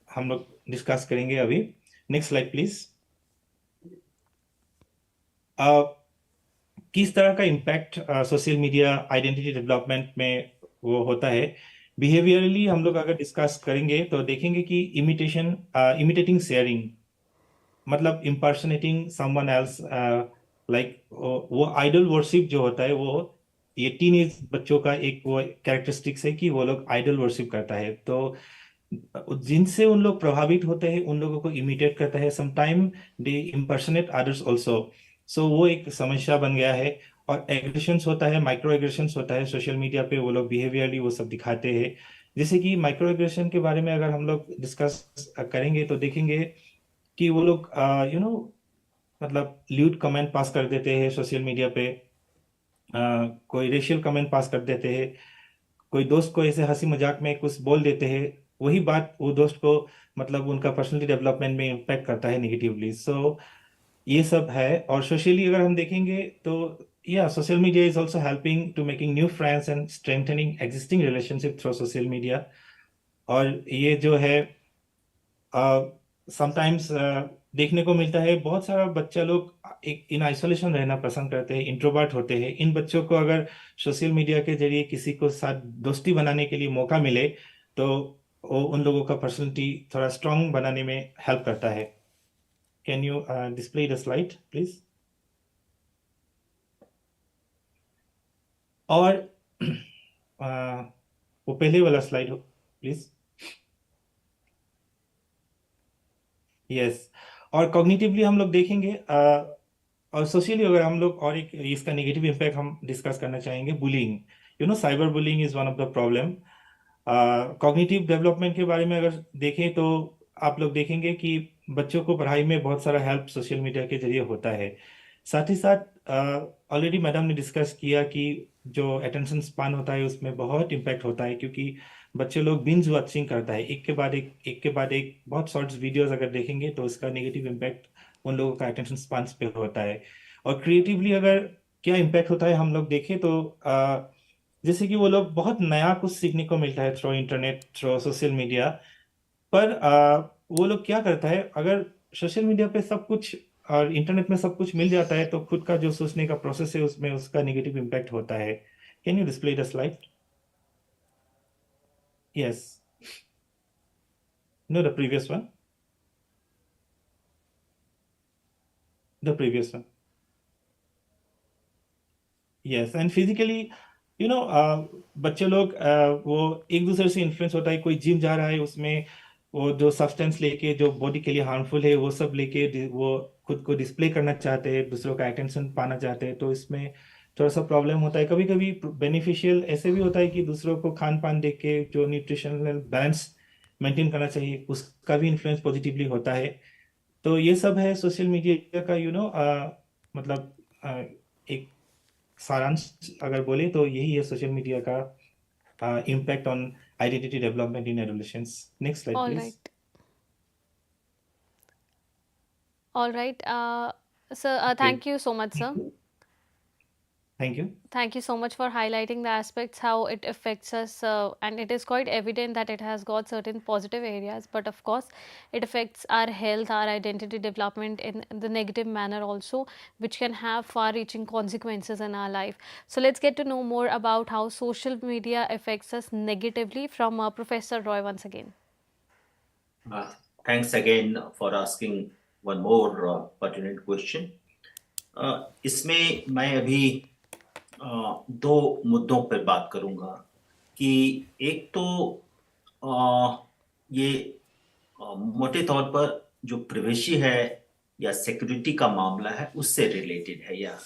हम लोग डिस्कस करेंगे अभी. Next slide please. किस तरह का impact social media identity development में वो होता है. बिहेवियरली हम लोग अगर डिस्कस करेंगे तो देखेंगे कि इमिटेटिंग शेयरिंग मतलब इम्पर्सनेटिंग समवन एल्स, लाइक वो आइडल वर्शिप जो होता है वो ये टीनेज बच्चों का एक वो कैरेक्टरिस्टिक्स है कि वो लोग आइडल वर्शिप करता है. तो जिनसे उन लोग प्रभावित होते हैं उन लोगों को इमिटेट करता है. Sometime they impersonate others also. So वो एक समस्या बन गया है. और एग्रेशंस होता है, माइक्रो एग्रेशंस होता है सोशल मीडिया पे, वो लोग बिहेवियरली वो सब दिखाते हैं. जैसे कि माइक्रो एग्रेशन के बारे में अगर हम लोग डिस्कस करेंगे तो देखेंगे कि वो लोग मतलब ल्यूड कमेंट पास कर देते हैं सोशल मीडिया पे, कोई रेशियल कमेंट पास कर देते हैं, कोई दोस्त को ऐसे हंसी मजाक में कुछ बोल देते हैं, वही बात वो दोस्त को मतलब उनका पर्सनली डेवलपमेंट में इम्पैक्ट करता है नेगेटिवली. सो ये सब है. और सोशली अगर हम देखेंगे तो या social media is also helping to making new friends and strengthening existing relationship through social media. और ये जो है समटाइम्स देखने को मिलता है बहुत सारा बच्चा लोग एक इन आइसोलेशन रहना पसंद करते हैं, इंट्रोवर्ट होते हैं. इन बच्चों को अगर सोशल मीडिया के जरिए किसी को साथ दोस्ती बनाने के लिए मौका मिले तो वो उन लोगों का पर्सनैलिटी थोड़ा स्ट्रांग बनाने में हेल्प करता है. Can you display the slide please. और वो पहले वाला स्लाइड हो प्लीज. यस. और कॉग्निटिवली हम लोग देखेंगे और सोशली अगर हम लोग और एक इसका नेगेटिव इम्पैक्ट हम डिस्कस करना चाहेंगे. Bullying, cyber bullying is one of the problem. Cognitive development के बारे में अगर देखें तो आप लोग देखेंगे कि बच्चों को पढ़ाई में बहुत सारा हेल्प सोशल मीडिया के जरिए होता है. साथ ही साथ ऑलरेडी मैडम ने डिस्कस किया कि जो अटेंशन स्पान होता है उसमें बहुत इम्पैक्ट होता है, क्योंकि बच्चे लोग बिंज वॉचिंग करता है, एक के बाद एक बहुत शॉर्ट्स वीडियोस अगर देखेंगे तो उसका नेगेटिव इम्पैक्ट उन लोगों का अटेंशन स्पान पे होता है. और क्रिएटिवली अगर क्या इम्पैक्ट होता है हम लोग देखें तो जैसे कि वो लोग बहुत नया कुछ सीखने को मिलता है through internet, through social media. पर वो लोग क्या करता है, अगर सोशल मीडिया पे सब कुछ और इंटरनेट में सब कुछ मिल जाता है तो खुद का जो सोचने का प्रोसेस है उसमें उसका नेगेटिव इम्पैक्ट होता है. Can you display the slide. Yes. No, the previous one. The previous one. Yes, and physically, बच्चे लोग वो एक दूसरे से इन्फ्लुएंस होता है. कोई जिम जा रहा है उसमें वो जो सब्सटेंस लेके जो बॉडी के लिए हार्मफुल है वो सब लेके वो खुद को डिस्प्ले करना चाहते हैं, दूसरों का अटेंशन पाना चाहते हैं. तो इसमें थोड़ा सा प्रॉब्लम होता है. कभी कभी बेनिफिशियल ऐसे भी होता है कि दूसरों को खान पान देख के जो न्यूट्रिशनल बैलेंस मेंटेन करना चाहिए उसका भी इन्फ्लुएंस पॉजिटिवली होता है. तो ये सब है सोशल मीडिया का मतलब एक सारांश अगर बोले तो यही है सोशल मीडिया का impact on identity development in adolescence. Next slide All please. right. All right. Sir, thank you so much, sir. Thank you. Thank you so much for highlighting the aspects, how it affects us, and it is quite evident that it has got certain positive areas, but of course, it affects our health, our identity development in the negative manner also, which can have far-reaching consequences in our life. So let's get to know more about how social media affects us negatively from Professor Roy once again. Thanks again for asking one more pertinent question. इसमें मैं अभी दो मुद्दों पर बात करूंगा कि एक तो ये मोटे तौर पर जो प्रिवेसी है या सिक्योरिटी का मामला है उससे रिलेटेड है यह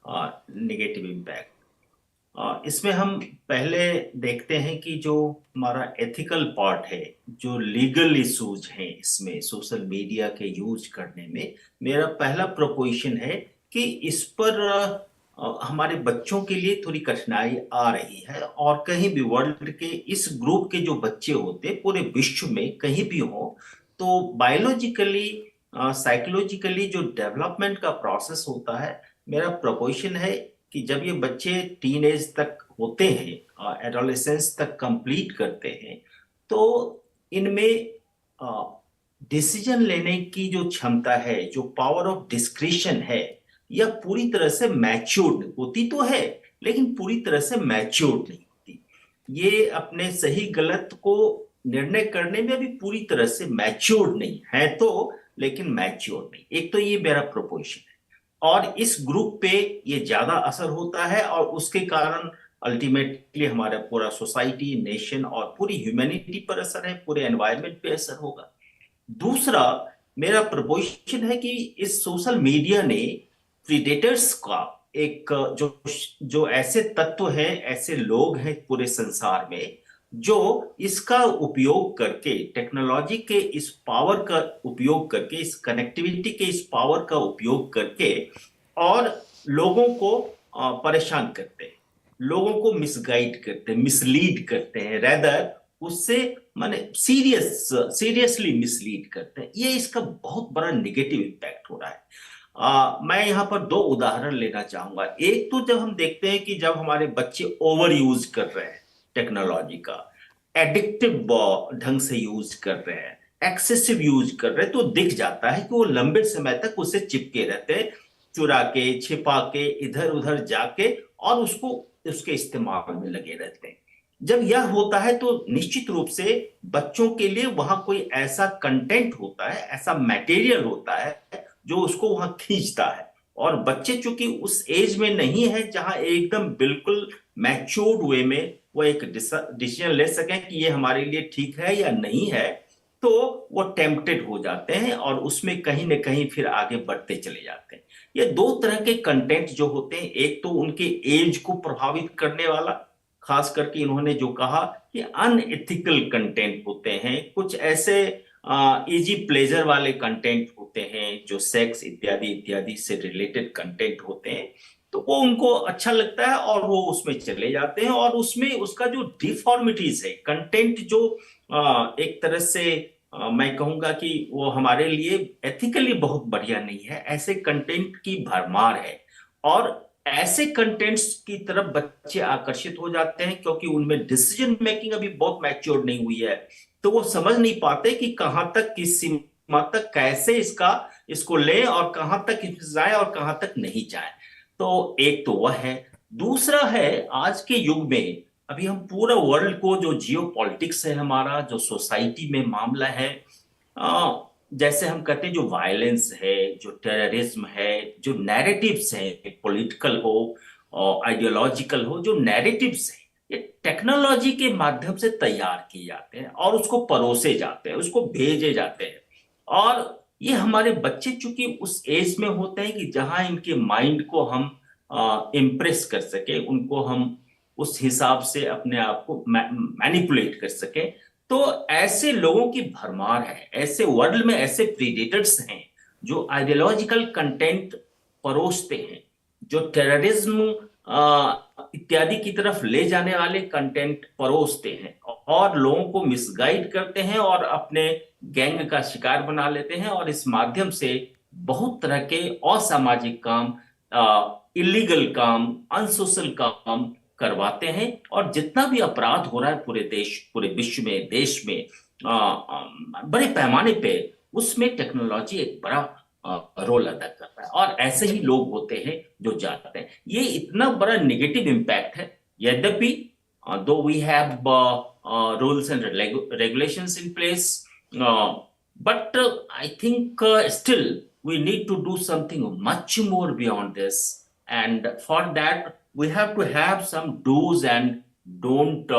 नेगेटिव इम्पैक्ट। इसमें हम पहले देखते हैं कि जो हमारा एथिकल पार्ट है, जो लीगल इश्यूज हैं इसमें सोशल मीडिया के यूज करने में, मेरा पहला प्रोपोजिशन है कि इस पर हमारे बच्चों के लिए थोड़ी कठिनाई आ रही है। और कहीं भी वर्ल्ड के इस ग्रुप के जो बच्चे होते हैं पूरे विश्व में कहीं भी हो, तो बायोलॉजिकली साइकोलॉजिकली जो डेवलपमेंट का प्रोसेस होता है, मेरा प्रोपोजिशन है कि जब ये बच्चे टीन एज तक होते हैं, एडोलेसेंस तक कंप्लीट करते हैं, तो इनमें डिसीजन लेने की जो क्षमता है, जो पावर ऑफ डिस्क्रिशन है, यह पूरी तरह से मैच्योर्ड होती तो है लेकिन पूरी तरह से मैच्योर्ड नहीं होती। ये अपने सही गलत को निर्णय करने में भी पूरी तरह से मैच्योर्ड नहीं है, तो लेकिन मैच्योर्ड नहीं। एक तो ये मेरा प्रोपोजिशन है और इस ग्रुप पे ये ज्यादा असर होता है और उसके कारण अल्टीमेटली हमारा पूरा सोसाइटी, नेशन और पूरी ह्यूमैनिटी पर असर है, पूरे एनवायरनमेंट पे असर होगा। दूसरा मेरा प्रपोजिशन है कि इस सोशल मीडिया ने प्रीडेटर्स का एक जो ऐसे तत्व है, ऐसे लोग हैं पूरे संसार में जो इसका उपयोग करके, टेक्नोलॉजी के इस पावर का उपयोग करके, इस कनेक्टिविटी के इस पावर का उपयोग करके और लोगों को परेशान करते हैं, लोगों को मिसगाइड करते हैं, मिसलीड करते हैं, रेदर उससे माने सीरियसली मिसलीड करते हैं। ये इसका बहुत बड़ा नेगेटिव इम्पैक्ट हो रहा है। मैं यहाँ पर दो उदाहरण लेना चाहूंगा। एक तो जब हम देखते हैं कि जब हमारे बच्चे ओवर यूज कर रहे हैं टेक्नोलॉजी का, एडिक्टिव ढंग से यूज कर रहे हैं, एक्सेसिव यूज कर रहे हैं, तो दिख जाता है कि वो लंबे समय तक उससे चिपके रहते हैं, चुरा के, छिपा के, इधर उधर जाके और उसको उसके इस्तेमाल में लगे रहते हैं। जब यह होता है तो निश्चित रूप से बच्चों के लिए वहां कोई ऐसा कंटेंट होता है, ऐसा मटेरियल होता है जो उसको वहां खींचता है। और बच्चे चूंकि उस एज में नहीं है जहां एकदम बिल्कुल मैच्योर्ड वे में वो एक डिसीजन ले सकें कि ये हमारे लिए ठीक है या नहीं है, तो वो टेम्प्टेड हो जाते हैं और उसमें कहीं ना कहीं फिर आगे बढ़ते चले जाते हैं। ये दो तरह के कंटेंट जो होते हैं, एक तो उनके एज को प्रभावित करने वाला, खास करके इन्होंने जो कहा कि अनएथिकल कंटेंट होते हैं, कुछ ऐसे इजी प्लेजर वाले कंटेंट होते हैं जो सेक्स इत्यादि इत्यादि से रिलेटेड कंटेंट होते हैं, तो वो उनको अच्छा लगता है और वो उसमें चले जाते हैं। और उसमें उसका जो डिफॉर्मिटीज है, कंटेंट जो एक तरह से मैं कहूंगा कि वो हमारे लिए एथिकली बहुत बढ़िया नहीं है, ऐसे कंटेंट की भरमार है। और ऐसे कंटेंट्स की तरफ बच्चे आकर्षित हो जाते हैं क्योंकि उनमें डिसीजन मेकिंग अभी बहुत मैच्योर नहीं हुई है, तो वो समझ नहीं पाते कि कहां तक, किस सीमा तक, कैसे इसको ले और कहां तक जाए और कहां तक नहीं जाए। तो एक तो वह है। दूसरा है, आज के युग में अभी हम पूरा वर्ल्ड को, जो जियो पॉलिटिक्स है हमारा, जो सोसाइटी में मामला है, जैसे हम कहते हैं जो वायलेंस है, जो टेररिज्म है, जो नैरेटिव्स हैं, पॉलिटिकल हो और आइडियोलॉजिकल हो, जो नैरेटिव्स हैं ये टेक्नोलॉजी के माध्यम से तैयार किए जाते हैं और उसको परोसे जाते हैं, उसको भेजे जाते हैं। और ये हमारे बच्चे चूंकि उस एज में होते हैं कि जहां इनके माइंड को हम इम्प्रेस कर सके, उनको हम उस हिसाब से अपने आप को मैनिपुलेट कर सके, तो ऐसे लोगों की भरमार है। ऐसे वर्ल्ड में ऐसे प्रीडेटर्स हैं जो आइडियोलॉजिकल कंटेंट परोसते हैं, जो टेररिज्म इत्यादि की तरफ ले जाने वाले कंटेंट परोसते हैं और लोगों को मिसगाइड करते हैं और अपने गैंग का शिकार बना लेते हैं और इस माध्यम से बहुत तरह के असामाजिक काम, इलीगल काम, अनसोशल काम करवाते हैं। और जितना भी अपराध हो रहा है पूरे विश्व में, देश में, बड़े पैमाने पे, उसमें टेक्नोलॉजी एक बड़ा रोल अदा कर रहा है और ऐसे ही लोग होते हैं जो जाते हैं। ये इतना बड़ा नेगेटिव इम्पैक्ट है। यद्यपि though we have rules and regulations in place, but I think still we need to do something much more beyond this, and for that we have to have some do's and don't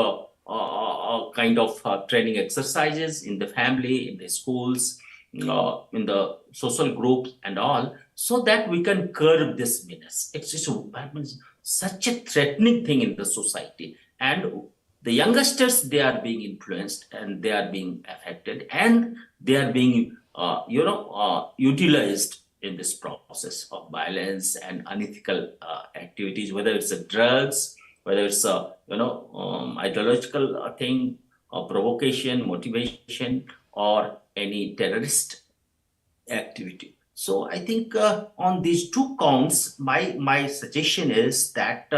kind of training exercises in the family, in the schools, in the social groups and all, so that we can curb this menace. It's just such a threatening thing in the society, and the youngsters, they are being influenced and they are being affected, and they are being utilized in this process of violence and unethical activities, whether it's drugs, whether it's ideological thing, or provocation, motivation, or any terrorist activity. So I think on these two counts, my suggestion is that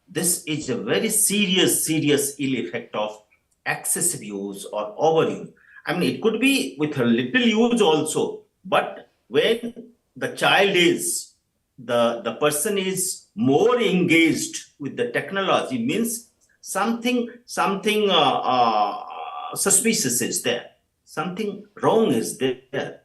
this is a very serious ill effect of excessive use or overuse. I mean, it could be with a little use also, but when the child is, the person is more engaged with the technology, means something suspicious is there, something wrong is there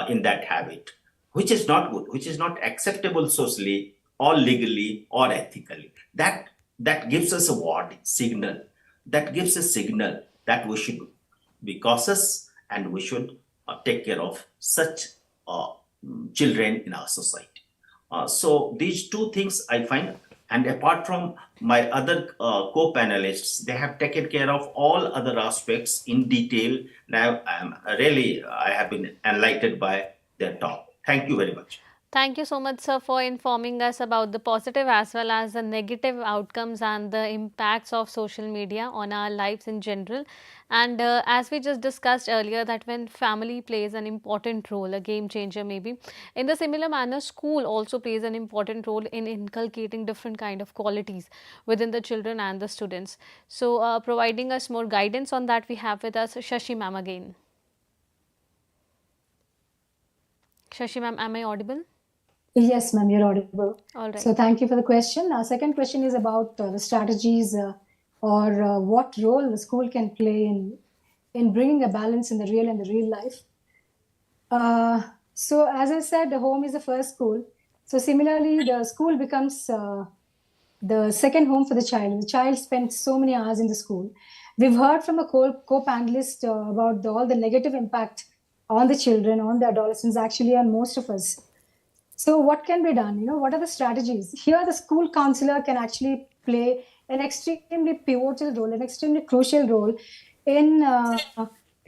in that habit, which is not good, which is not acceptable socially or legally or ethically. That gives us a warning signal. That gives a signal that we should be cautious and we should take care of such children in our society. So these two things I find, and apart from my other co-panelists, they have taken care of all other aspects in detail. Now I have been enlightened by their talk. Thank you very much. Thank you so much, sir, for informing us about the positive as well as the negative outcomes and the impacts of social media on our lives in general. And as we just discussed earlier, that when family plays an important role, a game changer maybe, in the similar manner, school also plays an important role in inculcating different kind of qualities within the children and the students. So providing us more guidance on that, we have with us Shashi ma'am again. Shashi ma'am, am I audible? Yes, ma'am, you're audible. All right. So thank you for the question. Our second question is about the strategies or what role the school can play in bringing a balance in the real life. So as I said, the home is the first school. So similarly, the school becomes the second home for the child. The child spends so many hours in the school. We've heard from a co-panelist about all the negative impact on the children, on the adolescents, actually on most of us. So what can be done? What are the strategies? Here, the school counselor can actually play an extremely pivotal role, an extremely crucial role in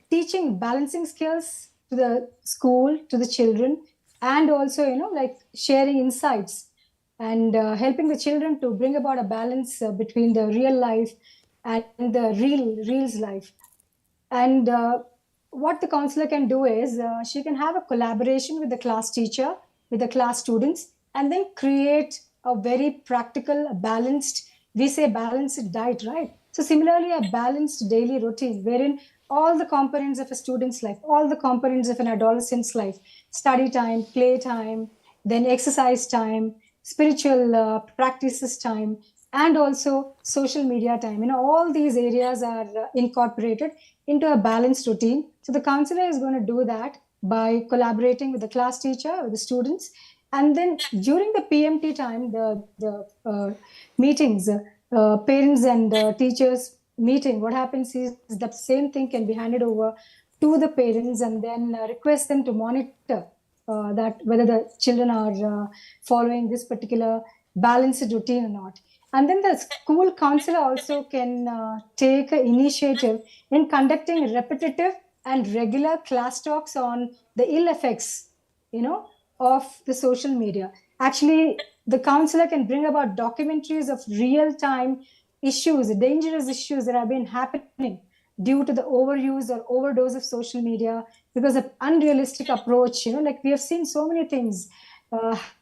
teaching balancing skills to the school, to the children, and also, like sharing insights and helping the children to bring about a balance between the real life and the real's life. And what the counselor can do is she can have a collaboration with the class teacher, with the class students, and then create a very practical, balanced, we say balanced diet, right? So similarly, a balanced daily routine wherein all the components of a student's life, all the components of an adolescent's life, study time, play time, then exercise time, spiritual practices time, and also social media time. All these areas are incorporated into a balanced routine. So the counselor is going to do that by collaborating with the class teacher, with the students. And then during the PMT time, the meetings, parents and teachers meeting, what happens is that same thing can be handed over to the parents and then request them to monitor that whether the children are following this particular balanced routine or not. And then the school counselor also can take an initiative in conducting repetitive and regular class talks on the ill effects, of the social media. Actually, the counselor can bring about documentaries of real-time issues, dangerous issues that have been happening due to the overuse or overdose of social media because of unrealistic approach. Like we have seen so many things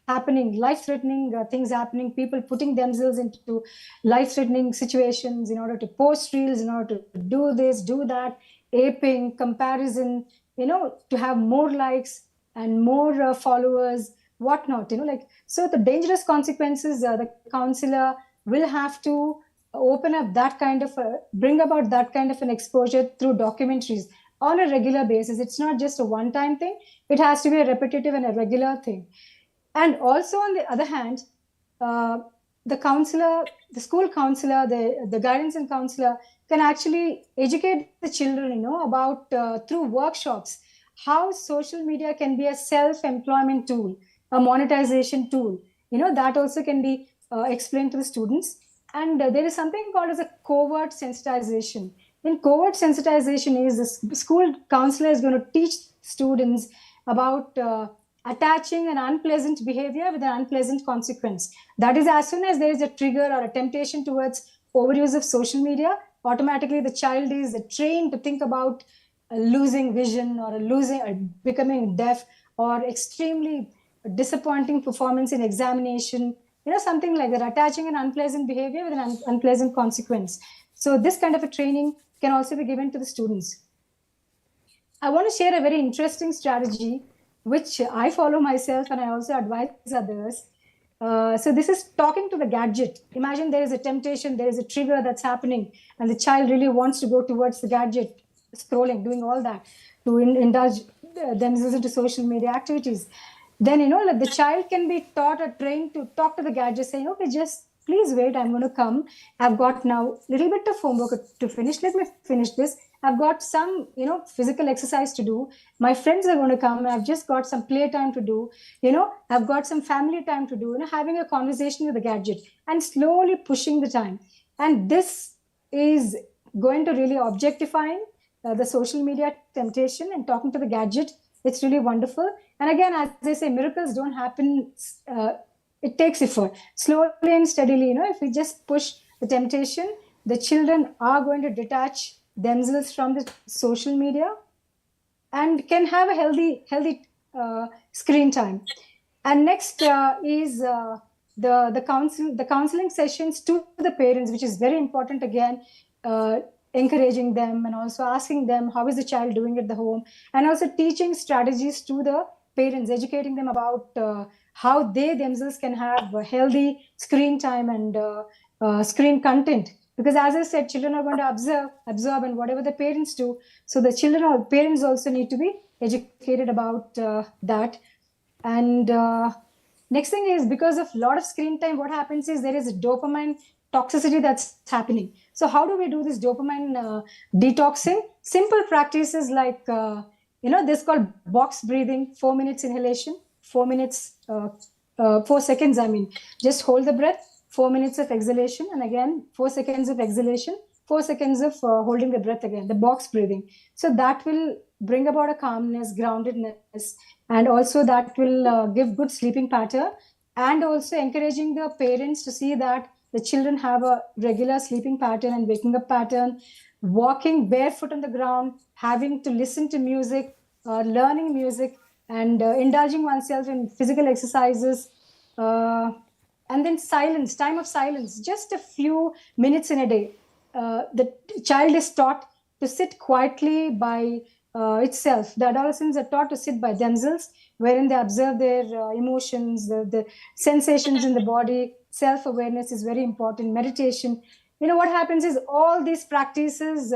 happening, life-threatening things happening, people putting themselves into life-threatening situations in order to post reels, in order to do this, do that, aping, comparison, to have more likes and more followers, whatnot, so the dangerous consequences, the counselor will have to open up that kind of, bring about that kind of an exposure through documentaries on a regular basis. It's not just a one-time thing. It has to be a repetitive and a regular thing. And also on the other hand, the counselor, the school counselor, the guidance and counselor can actually educate the children, about through workshops, how social media can be a self-employment tool, a monetization tool. That also can be explained to the students. And there is something called as a covert sensitization. In covert sensitization is the school counselor is going to teach students about attaching an unpleasant behavior with an unpleasant consequence. That is, as soon as there is a trigger or a temptation towards overuse of social media, automatically the child is trained to think about losing vision or becoming deaf or extremely disappointing performance in examination, something like that, attaching an unpleasant behavior with an unpleasant consequence. So this kind of a training can also be given to the students. I want to share a very interesting strategy which I follow myself and I also advise others. So this is talking to the gadget. Imagine there is a temptation, there is a trigger that's happening, and the child really wants to go towards the gadget, scrolling, doing all that, to indulge themselves into social media activities. Then, like the child can be taught or trained to talk to the gadget, saying, okay, just please wait, I'm going to come. I've got now a little bit of homework to finish. Let me finish this. I've got some, physical exercise to do. My friends are going to come. I've just got some play time to do. I've got some family time to do. Having a conversation with the gadget and slowly pushing the time. And this is going to really objectifying the social media temptation and talking to the gadget. It's really wonderful. And again, as they say, miracles don't happen. It takes effort. Slowly and steadily, if we just push the temptation, the children are going to detach themselves from the social media and can have a healthy screen time. And next is the counseling sessions to the parents, which is very important. Again, encouraging them and also asking them how is the child doing at the home, and also teaching strategies to the parents, educating them about how they themselves can have a healthy screen time and screen content. Because as I said, children are going to absorb and whatever the parents do. So the children or parents also need to be educated about that. And next thing is, because of a lot of screen time, what happens is there is a dopamine toxicity that's happening. So how do we do this dopamine detoxing? Simple practices like, this called box breathing, 4 minutes inhalation, 4 minutes, 4 seconds, just hold the breath, 4 minutes of exhalation, and again 4 seconds of exhalation, 4 seconds of holding the breath again, the box breathing. So that will bring about a calmness, groundedness, and also that will give good sleeping pattern, and also encouraging the parents to see that the children have a regular sleeping pattern and waking up pattern, walking barefoot on the ground, having to listen to music, learning music, and indulging oneself in physical exercises. And then silence, time of silence, just a few minutes in a day. The child is taught to sit quietly by itself. The adolescents are taught to sit by themselves, wherein they observe their emotions, the sensations in the body. Self-awareness is very important. Meditation. What happens is all these practices,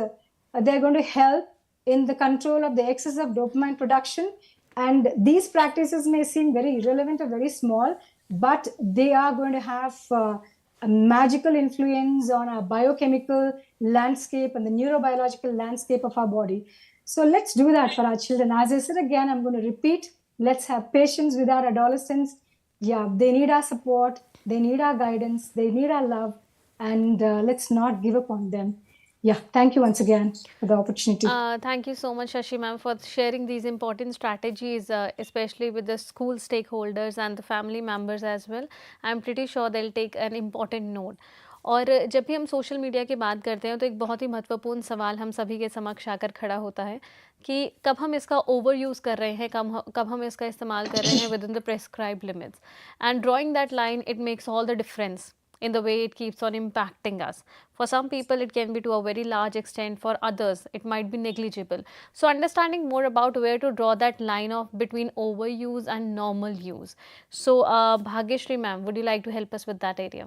they're going to help in the control of the excess of dopamine production. And these practices may seem very irrelevant or very small, but they are going to have a magical influence on our biochemical landscape and the neurobiological landscape of our body. So let's do that for our children. As I said again, I'm going to repeat, let's have patience with our adolescents. Yeah, they need our support, they need our guidance, they need our love, and let's not give up on them. Yeah, thank you once again for the opportunity. Thank you so much, Shashi ma'am, for sharing these important strategies, especially with the school stakeholders and the family members as well. I'm pretty sure they'll take an important note. और जब भी हम social media की बात करते हैं तो एक बहुत ही महत्वपूर्ण सवाल हम सभी के समक्ष आकर खड़ा होता है कि कब हम इसका ओवर यूज़ कर रहे हैं, कब हम इसका इस्तेमाल कर रहे हैं with in the prescribed limits. And drawing that line, it makes all the difference in the way it keeps on impacting us. For some people, it can be to a very large extent. For others, it might be negligible. So understanding more about where to draw that line of between overuse and normal use. So Bhagyashree ma'am, would you like to help us with that area?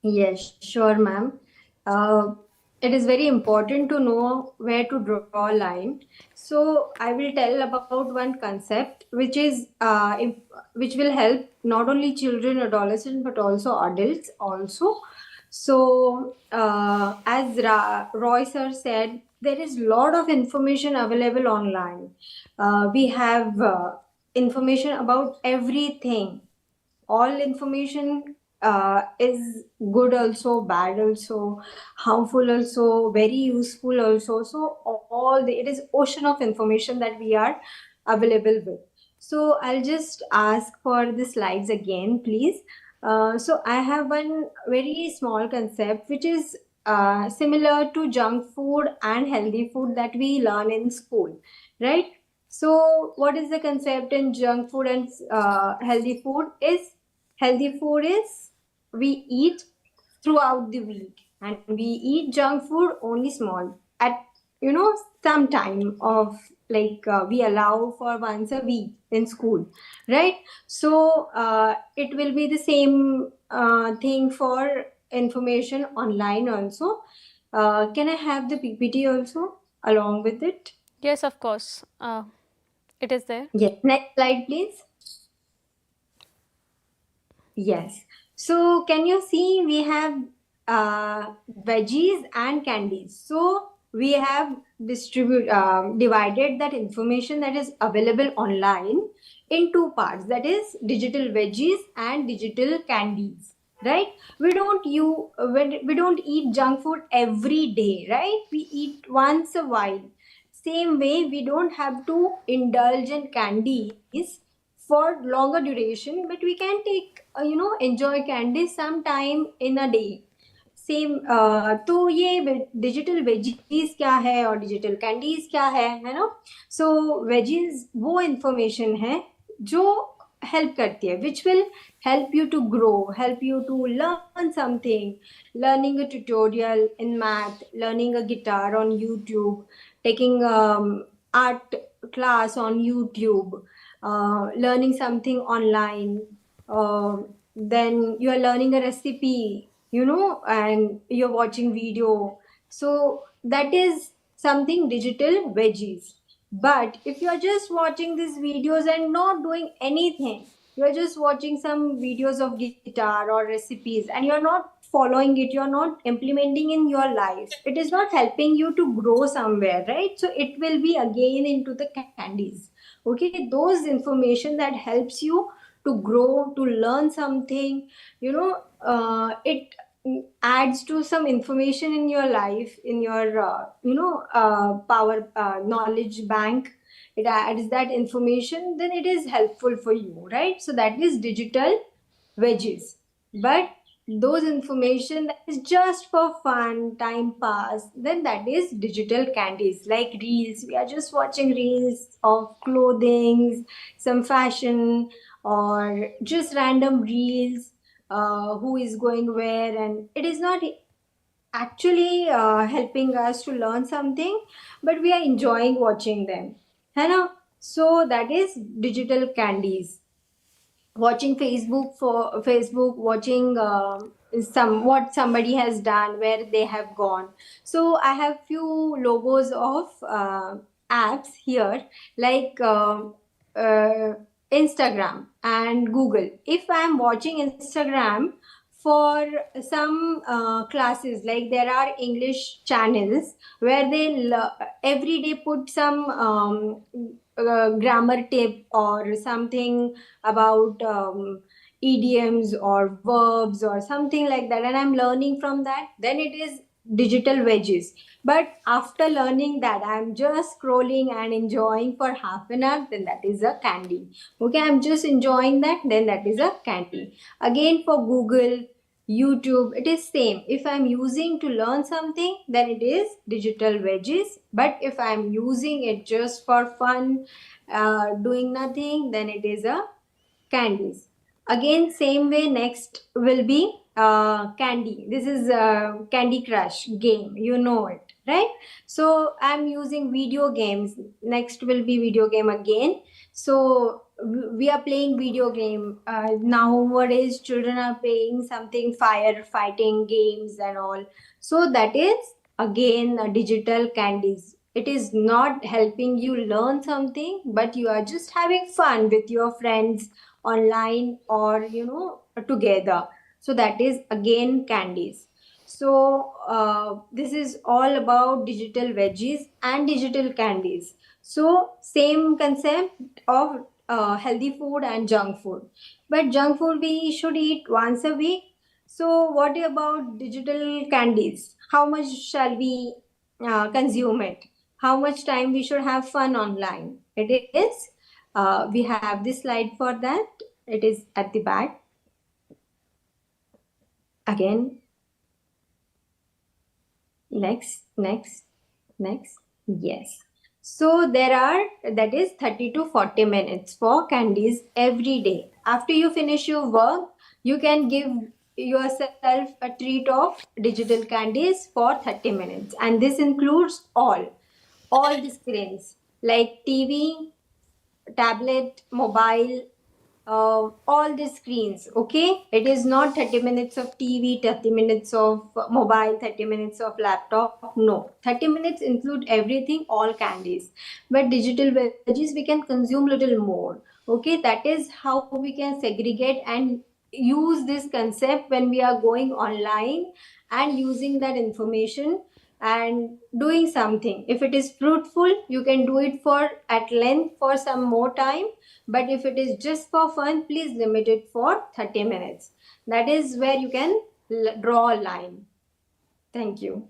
Yes, sure, ma'am. It is very important to know where to draw a line. So I will tell about one concept which is which will help not only children, adolescents, but also adults also. So as Roy sir said, there is a lot of information available online. We have information about everything. All information is good also, bad also, harmful also, very useful also. So it is ocean of information that we are available with. So I'll just ask for the slides again, please. So I have one very small concept which is similar to junk food and healthy food that we learn in school, right? So what is the concept in junk food and healthy food is we eat throughout the week, and we eat junk food only small at some time of like we allow for once a week in school, right? So it will be the same thing for information online also. Can I have the PPT also along with it? Yes, of course. It is there. Yes. Next slide, please. Yes. So can you see we have veggies and candies. So we have divided that information that is available online in two parts. That is digital veggies and digital candies. Right? We don't eat junk food every day, right? We eat once a while. Same way, we don't have to indulge in candies for longer duration, but we can take enjoy candy sometime in a day. Same तो ये digital veggies क्या है और digital candies क्या है ना? सो veggies वो information है जो हेल्प करती है, which will help you to grow, help you to learn something, learning a tutorial in math, learning a guitar on YouTube, taking art class on YouTube, learning something online, then you are learning a recipe, and you're watching video. So that is something digital veggies. But if you're just watching these videos and not doing anything, you're just watching some videos of guitar or recipes and you're not following it, you're not implementing in your life, it is not helping you to grow somewhere, right? So it will be again into the candies. Okay, those information that helps you to grow, to learn something, it adds to some information in your life, in your power knowledge bank. It adds that information, then it is helpful for you, right? So that is digital veggies. But those information that is just for fun, time pass, then that is digital candies, like reels. We are just watching reels of clothing, some fashion, or just random reels, who is going where, and it is not actually helping us to learn something, but we are enjoying watching them, है ना? So that is digital candies. Watching Facebook, watching what somebody has done, where they have gone. So I have few logos of apps here, like Instagram and Google. If I am watching Instagram for some classes, like there are English channels where they every day put some grammar tip or something about idioms or verbs or something like that, and I'm learning from that, then it is digital veggies. But after learning that, I'm just scrolling and enjoying for half an hour, then that is a candy. Okay, I'm just enjoying that, then that is a candy. Again, for Google, YouTube, it is same. If I'm using to learn something, then it is digital veggies. But if I'm using it just for fun, doing nothing, then it is a candies. Again, same way, next will be candy. This is Candy Crush game. You know it, right? So I'm using video games. Next will be video game again. So we are playing video game. Nowadays, children are playing something firefighting games and all. So that is again digital candies. It is not helping you learn something, but you are just having fun with your friends online or together. So that is again candies. So this is all about digital veggies and digital candies. So same concept of healthy food and junk food. But junk food we should eat once a week. So what about digital candies? How much shall we consume it? How much time we should have fun online? It is. We have this slide for that. It is at the back. Again, next. Yes. So there are, that is 30 to 40 minutes for candies every day. After you finish your work, you can give yourself a treat of digital candies for 30 minutes. And this includes all the screens like TV, tablet, mobile, all the screens. Okay, it is not 30 minutes of TV, 30 minutes of mobile, 30 minutes of laptop. No, 30 minutes include everything, all candies. But digital veggies we can consume little more. Okay, that is how we can segregate and use this concept when we are going online and using that information and doing something. If it is fruitful, you can do it for at length for some more time. But if it is just for fun, please limit it for 30 minutes. That is where you can draw a line. Thank you.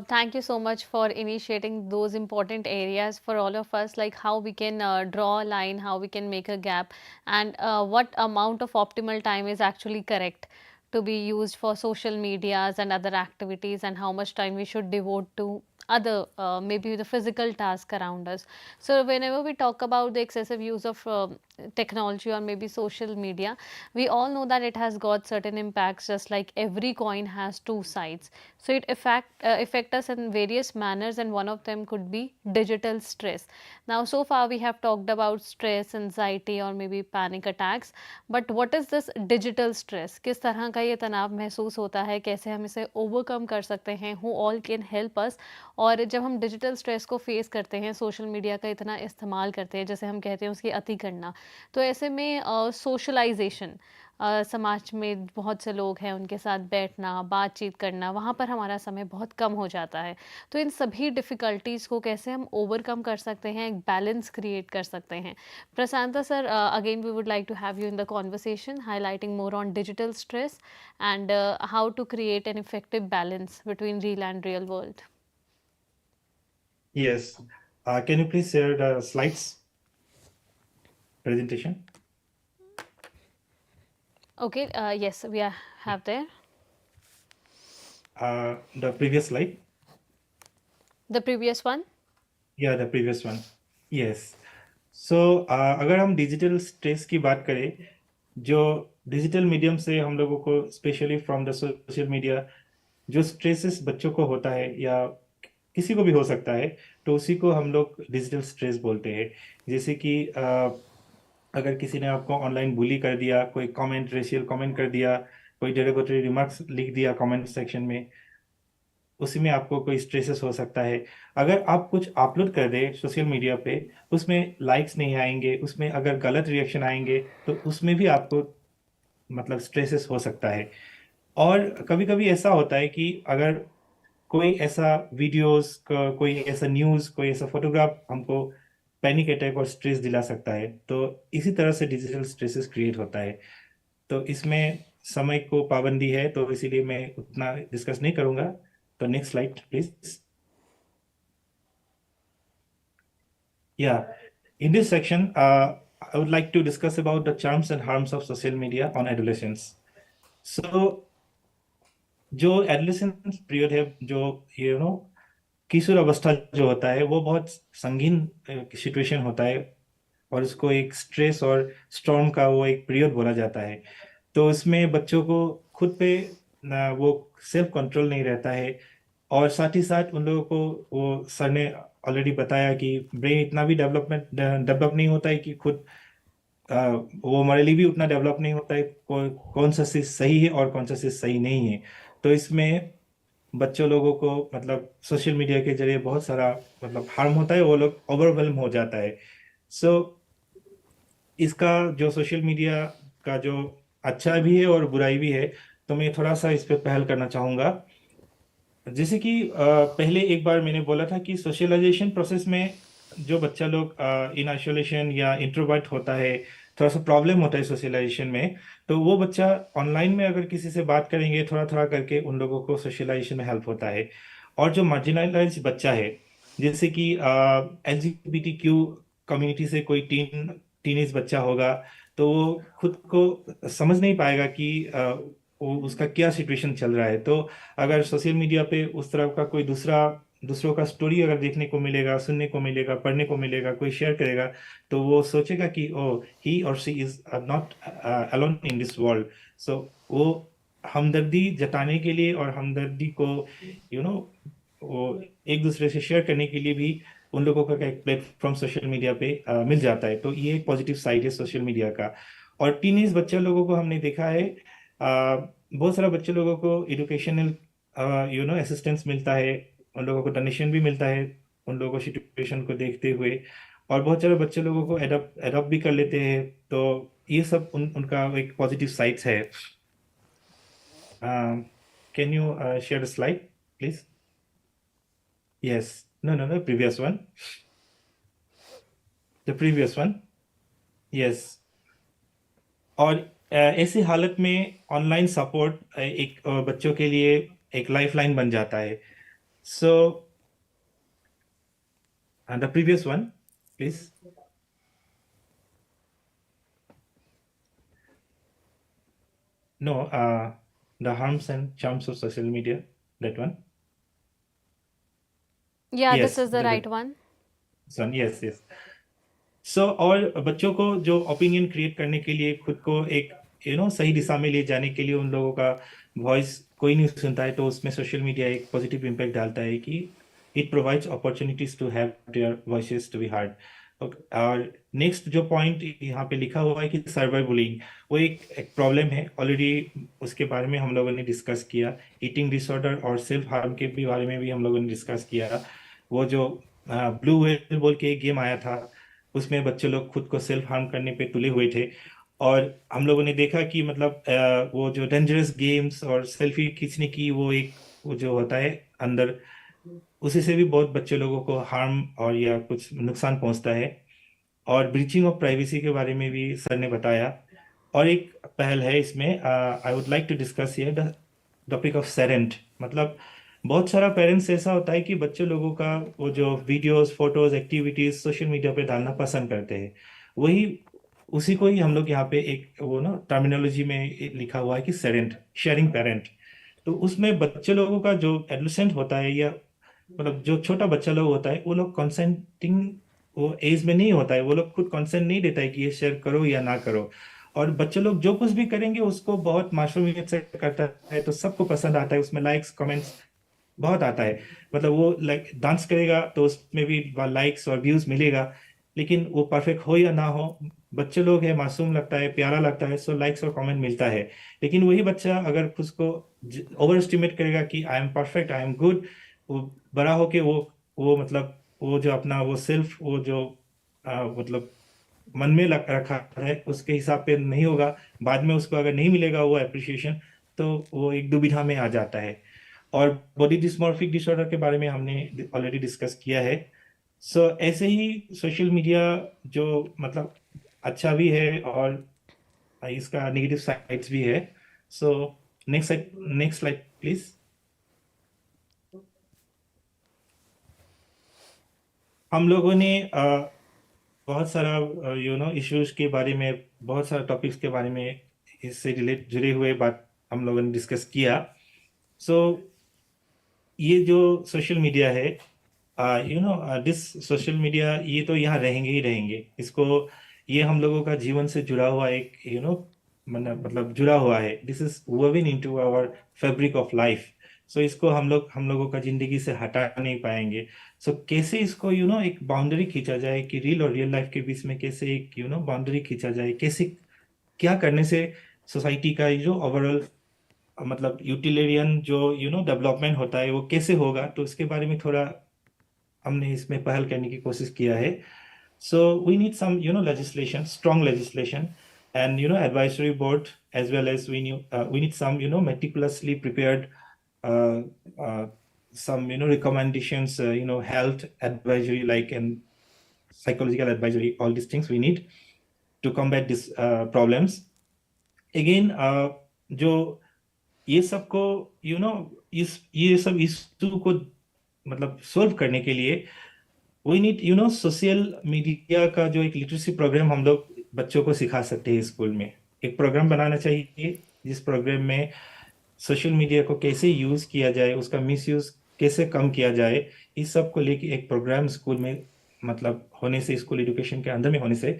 Thank you so much for initiating those important areas for all of us, like how we can draw a line, how we can make a gap, and what amount of optimal time is actually correct to be used for social medias and other activities, and how much time we should devote to other maybe the physical task around us. So whenever we talk about the excessive use of technology or maybe social media, we all know that it has got certain impacts, just like every coin has two sides. So it affect us in various manners, and one of them could be digital stress. Now so far we have talked about stress, anxiety or maybe panic attacks, but what is this digital stress? किस तरह का ये तनाव महसूस होता है, कैसे हम इसे ओवरकम कर सकते हैं, who all can help us? और जब हम डिजिटल स्ट्रेस को फेस करते हैं, सोशल मीडिया का इतना इस्तेमाल करते हैं, जैसे हम कहते हैं उसकी अति करना, तो ऐसे में सोशलाइजेशन, समाज में बहुत से लोग हैं, उनके साथ बैठना, बातचीत करना, वहाँ पर हमारा समय बहुत कम हो जाता है। तो इन सभी डिफ़िकल्टीज़ को कैसे हम ओवरकम कर सकते हैं, एक बैलेंस क्रिएट कर सकते हैं? Prashanta sir, again we would like to have you in the conversation, highlighting more on digital stress and how to create an effective balance between real and real world. Yes. Can you please share the slides presentation? Okay, yes, we have there. The previous slide? The previous one? Yeah, the previous one. Yes. So, अगर हम digital stress की बात करें, जो digital medium से हम लोगों को specially from the social media जो स्ट्रेसेस बच्चों को होता है या किसी को भी हो सकता है, तो उसी को हम लोग डिजिटल स्ट्रेस बोलते हैं। जैसे कि अगर किसी ने आपको ऑनलाइन बुली कर दिया, कोई कमेंट, रेशियल कमेंट कर दिया, कोई डेरोगेटरी रिमार्क्स लिख दिया कमेंट सेक्शन में, उसी में आपको कोई स्ट्रेसेस हो सकता है। अगर आप कुछ अपलोड कर दें सोशल मीडिया पे, उसमें लाइक्स नहीं आएंगे, उसमें अगर गलत रिएक्शन आएंगे, तो उसमें भी आपको मतलब स्ट्रेसेस हो सकता है। और कभी-कभी ऐसा होता है कि अगर कोई ऐसा वीडियोस, कोई ऐसा न्यूज़, कोई ऐसा फोटोग्राफ हमको पैनिक अटैक और स्ट्रेस दिला सकता है, तो इसी तरह से डिजिटल स्ट्रेसेस क्रिएट होता है। तो इसमें समय को पाबंदी है, तो इसीलिए मैं उतना डिस्कस नहीं करूँगा। तो next slide please. Yeah, in this section, I would like to discuss about the charms and harms of social media on adolescents. So, जो एडोलेसेंस पीरियड है, जो किशोर अवस्था जो होता है, वो बहुत संगीन सिचुएशन होता है और उसको एक स्ट्रेस और स्टॉर्म का वो एक पीरियड बोला जाता है। तो इसमें बच्चों को खुद पे वो सेल्फ कंट्रोल नहीं रहता है, और साथ ही साथ उन लोगों को वो सर ने ऑलरेडी बताया कि ब्रेन इतना भी डेवलप नहीं होता है कि खुद वो मॉरली भी उतना डेवलप नहीं होता है कौन सा चीज़ सही है और कौन सा चीज़ सही नहीं है। तो इसमें बच्चों लोगों को मतलब सोशल मीडिया के जरिए बहुत सारा मतलब हार्म होता है, वो लोग ओवरवेल्म हो जाता है। सो इसका जो सोशल मीडिया का जो अच्छा भी है और बुराई भी है, तो मैं थोड़ा सा इस पे पहल करना चाहूँगा। जैसे कि पहले एक बार मैंने बोला था कि सोशलाइजेशन प्रोसेस में जो बच्चा लोग इन आइसोलेशन या इंट्रोवर्ट होता है, थोड़ा सा प्रॉब्लम होता है सोशलाइजेशन में, तो वो बच्चा ऑनलाइन में अगर किसी से बात करेंगे थोड़ा थोड़ा करके उन लोगों को सोशलाइजेशन में हेल्प होता है। और जो मार्जिनलाइज बच्चा है, जैसे कि LGBTQ कम्युनिटी से कोई टीनेज बच्चा होगा, तो वो खुद को समझ नहीं पाएगा कि वो उसका क्या सिचुएशन चल रहा है। तो अगर सोशल मीडिया पे उस तरह का कोई दूसरों का स्टोरी अगर देखने को मिलेगा, सुनने को मिलेगा, पढ़ने को मिलेगा, कोई शेयर करेगा, तो वो सोचेगा कि ओ ही और she is not alone in this world. So वो हमदर्दी जताने के लिए और हमदर्दी को यू नो वो एक दूसरे से शेयर करने के लिए भी उन लोगों का एक प्लेटफॉर्म सोशल मीडिया पे मिल जाता है। तो ये एक पॉजिटिव साइड है सोशल मीडिया का। और टीनेज बच्चे लोगों को हमने देखा है, बहुत सारा बच्चे लोगों को एजुकेशनल असिस्टेंस मिलता है, उन लोगों को डोनेशन भी मिलता है उन लोगों को सिचुएशन को देखते हुए, और बहुत सारे बच्चे लोगों को एडॉप्ट भी कर लेते हैं। तो ये सब उनका एक पॉजिटिव साइड्स है। Can you share the slide please? Yes, no, previous one, the previous one, yes. और ऐसी हालत में ऑनलाइन सपोर्ट एक बच्चों के लिए एक लाइफलाइन बन जाता है। So the previous one please. No, the harms and charms of social media, that one. Yeah, Yes, this is the right one. son, yes. So और बच्चों को जो ओपिनियन क्रिएट करने के लिए, खुद को एक सही दिशा में ले जाने के लिए उन लोगों का वॉइस कोई नहीं सुनता है, तो उसमें सोशल मीडिया एक पॉजिटिव इम्पैक्ट डालता है कि it provides opportunities to have their voices to be heard. और नेक्स्ट जो पॉइंट यहाँ पे लिखा हुआ है कि साइबर बुलिंग, वो एक प्रॉब्लम है ऑलरेडी, उसके बारे में हम लोगों ने डिस्कस किया। ईटिंग डिसऑर्डर और सेल्फ हार्म के भी बारे में भी हम लोगों ने डिस्कस किया। वो जो ब्लू व्हेल बोल के एक गेम आया था, उसमें बच्चे लोग खुद को सेल्फ हार्म करने पे तुले हुए थे, और हम लोगों ने देखा कि मतलब वो जो डेंजरस गेम्स और सेल्फी खींचने की वो जो होता है अंदर, उसी से भी बहुत बच्चे लोगों को हार्म और या कुछ नुकसान पहुंचता है। और ब्रीचिंग ऑफ प्राइवेसी के बारे में भी सर ने बताया। और एक पहल है इसमें, I would like to discuss here the topic of सेरेंट। मतलब बहुत सारा पेरेंट्स ऐसा होता है कि बच्चे लोगों का वो जो videos, photos, activities social media पे डालना पसंद करते हैं, उसी को ही हम लोग यहाँ पे एक वो ना टर्मिनोलॉजी में लिखा हुआ है कि सेरेंट, शेयरिंग पेरेंट। तो उसमें बच्चे लोगों का जो एडोलेसेंट होता है, या मतलब जो छोटा बच्चा लोग होता है, वो लोग कंसेंटिंग वो एज में नहीं होता है, वो लोग खुद कंसेंट नहीं देता है कि ये शेयर करो या ना करो। और बच्चे लोग जो कुछ भी करेंगे उसको बहुत मासूमियत से करता है, तो सबको पसंद आता है, उसमें लाइक्स कमेंट्स बहुत आता है। मतलब वो लाइक डांस करेगा तो उसमें भी लाइक्स और व्यूज मिलेगा, लेकिन वो परफेक्ट हो या ना हो, बच्चे लोग हैं, मासूम लगता है, प्यारा लगता है, सो लाइक्स और कमेंट मिलता है। लेकिन वही बच्चा अगर खुद को ओवर एस्टिमेट करेगा कि I am perfect, I am good, वो बड़ा होके वो मतलब वो जो अपना वो सेल्फ वो जो मतलब मन में रखा है उसके हिसाब पे नहीं होगा, बाद में उसको अगर नहीं मिलेगा वो अप्रिसिएशन, तो वो एक दुविधा में आ जाता है। और बॉडी डिस्मॉर्फिक डिसऑर्डर के बारे में हमने ऑलरेडी डिस्कस किया है। सो ऐसे ही सोशल मीडिया जो मतलब अच्छा भी है और इसका नेगेटिव साइड्स भी है। So next slide please. हम लोगों ने बहुत सारा इश्यूज के बारे में, बहुत सारा टॉपिक्स के बारे में इससे जुड़े हुए बात हम लोगों ने डिस्कस किया। सो ये जो सोशल मीडिया है, दिस सोशल मीडिया, ये तो यहाँ रहेंगे ही रहेंगे। ये हम लोगों का जीवन से जुड़ा हुआ एक मतलब जुड़ा हुआ है। This is woven into our fabric of life. So इसको हम लोगों का जिंदगी से हटा नहीं पाएंगे। सो कैसे इसको एक बाउंड्री खींचा जाए कि रील और रियल लाइफ के बीच में कैसे एक बाउंड्री खींचा जाए, कैसे क्या करने से सोसाइटी का जो ओवरऑल मतलब यूटिलिटियन जो डेवलपमेंट होता है वो कैसे होगा, तो इसके बारे में थोड़ा हमने इसमें पहल करने की कोशिश किया है। So we need some legislation, strong legislation, and advisory board, as well as we need some meticulously prepared uh, uh, some recommendations, health advisory, like, and psychological advisory. All these things we need to combat these problems. Again, जो ये सबको ये सब issue को मतलब solve करने के लिए वी नीड सोशल मीडिया का जो एक लिटरेसी प्रोग्राम हम लोग बच्चों को सिखा सकते हैं स्कूल में। एक प्रोग्राम बनाना चाहिए जिस प्रोग्राम में सोशल मीडिया को कैसे यूज किया जाए, उसका मिसयूज कैसे कम किया जाए, इस सब को लेके एक प्रोग्राम स्कूल में मतलब होने से, स्कूल एजुकेशन के अंदर में होने से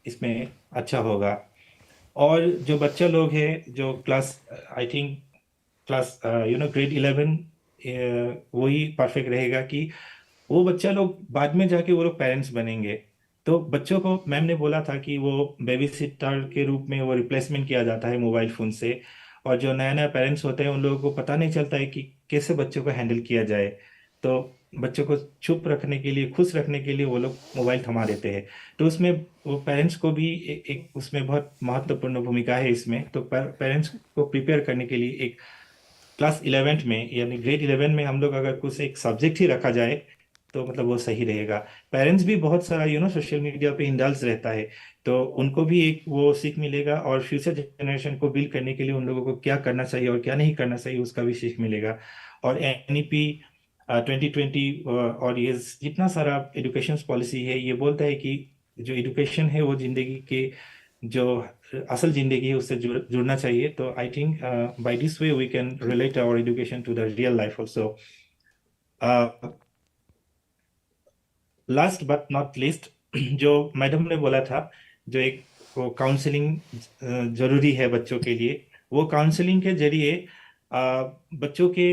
इसमें अच्छा होगा। और जो बच्चा लोग हैं जो class I think class grade 11 वही परफेक्ट रहेगा कि वो बच्चा लोग बाद में जाके वो लोग पेरेंट्स बनेंगे। तो बच्चों को मैम ने बोला था कि वो बेबी सिटर के रूप में वो रिप्लेसमेंट किया जाता है मोबाइल फोन से, और जो नया नया पेरेंट्स होते हैं उन लोगों को पता नहीं चलता है कि कैसे बच्चों को हैंडल किया जाए। तो बच्चों को चुप रखने के लिए, खुश रखने के लिए वो लोग मोबाइल थमा देते हैं। तो उसमें वो पेरेंट्स को भी एक उसमें बहुत महत्वपूर्ण भूमिका है इसमें। तो पेरेंट्स को प्रिपेयर करने के लिए एक क्लास 11 में यानी ग्रेड 11 में हम लोग अगर कुछ एक सब्जेक्ट ही रखा जाए तो मतलब वो सही रहेगा। पेरेंट्स भी बहुत सारा सोशल मीडिया पे इंडल्ज रहता है, तो उनको भी एक वो सीख मिलेगा, और फ्यूचर जनरेशन को बिल्ड करने के लिए उन लोगों को क्या करना चाहिए और क्या नहीं करना चाहिए उसका भी सीख मिलेगा। और NEP 2020 और ये जितना सारा एजुकेशन पॉलिसी है ये बोलता है कि जो एजुकेशन है वो जिंदगी के जो असल जिंदगी है उससे जुड़ना चाहिए। तो I think by this way we can relate our education to the real life also. Last but not least, जो मैडम ने बोला था जो एक वो काउंसलिंग जरूरी है बच्चों के लिए, वो काउंसलिंग के जरिए बच्चों के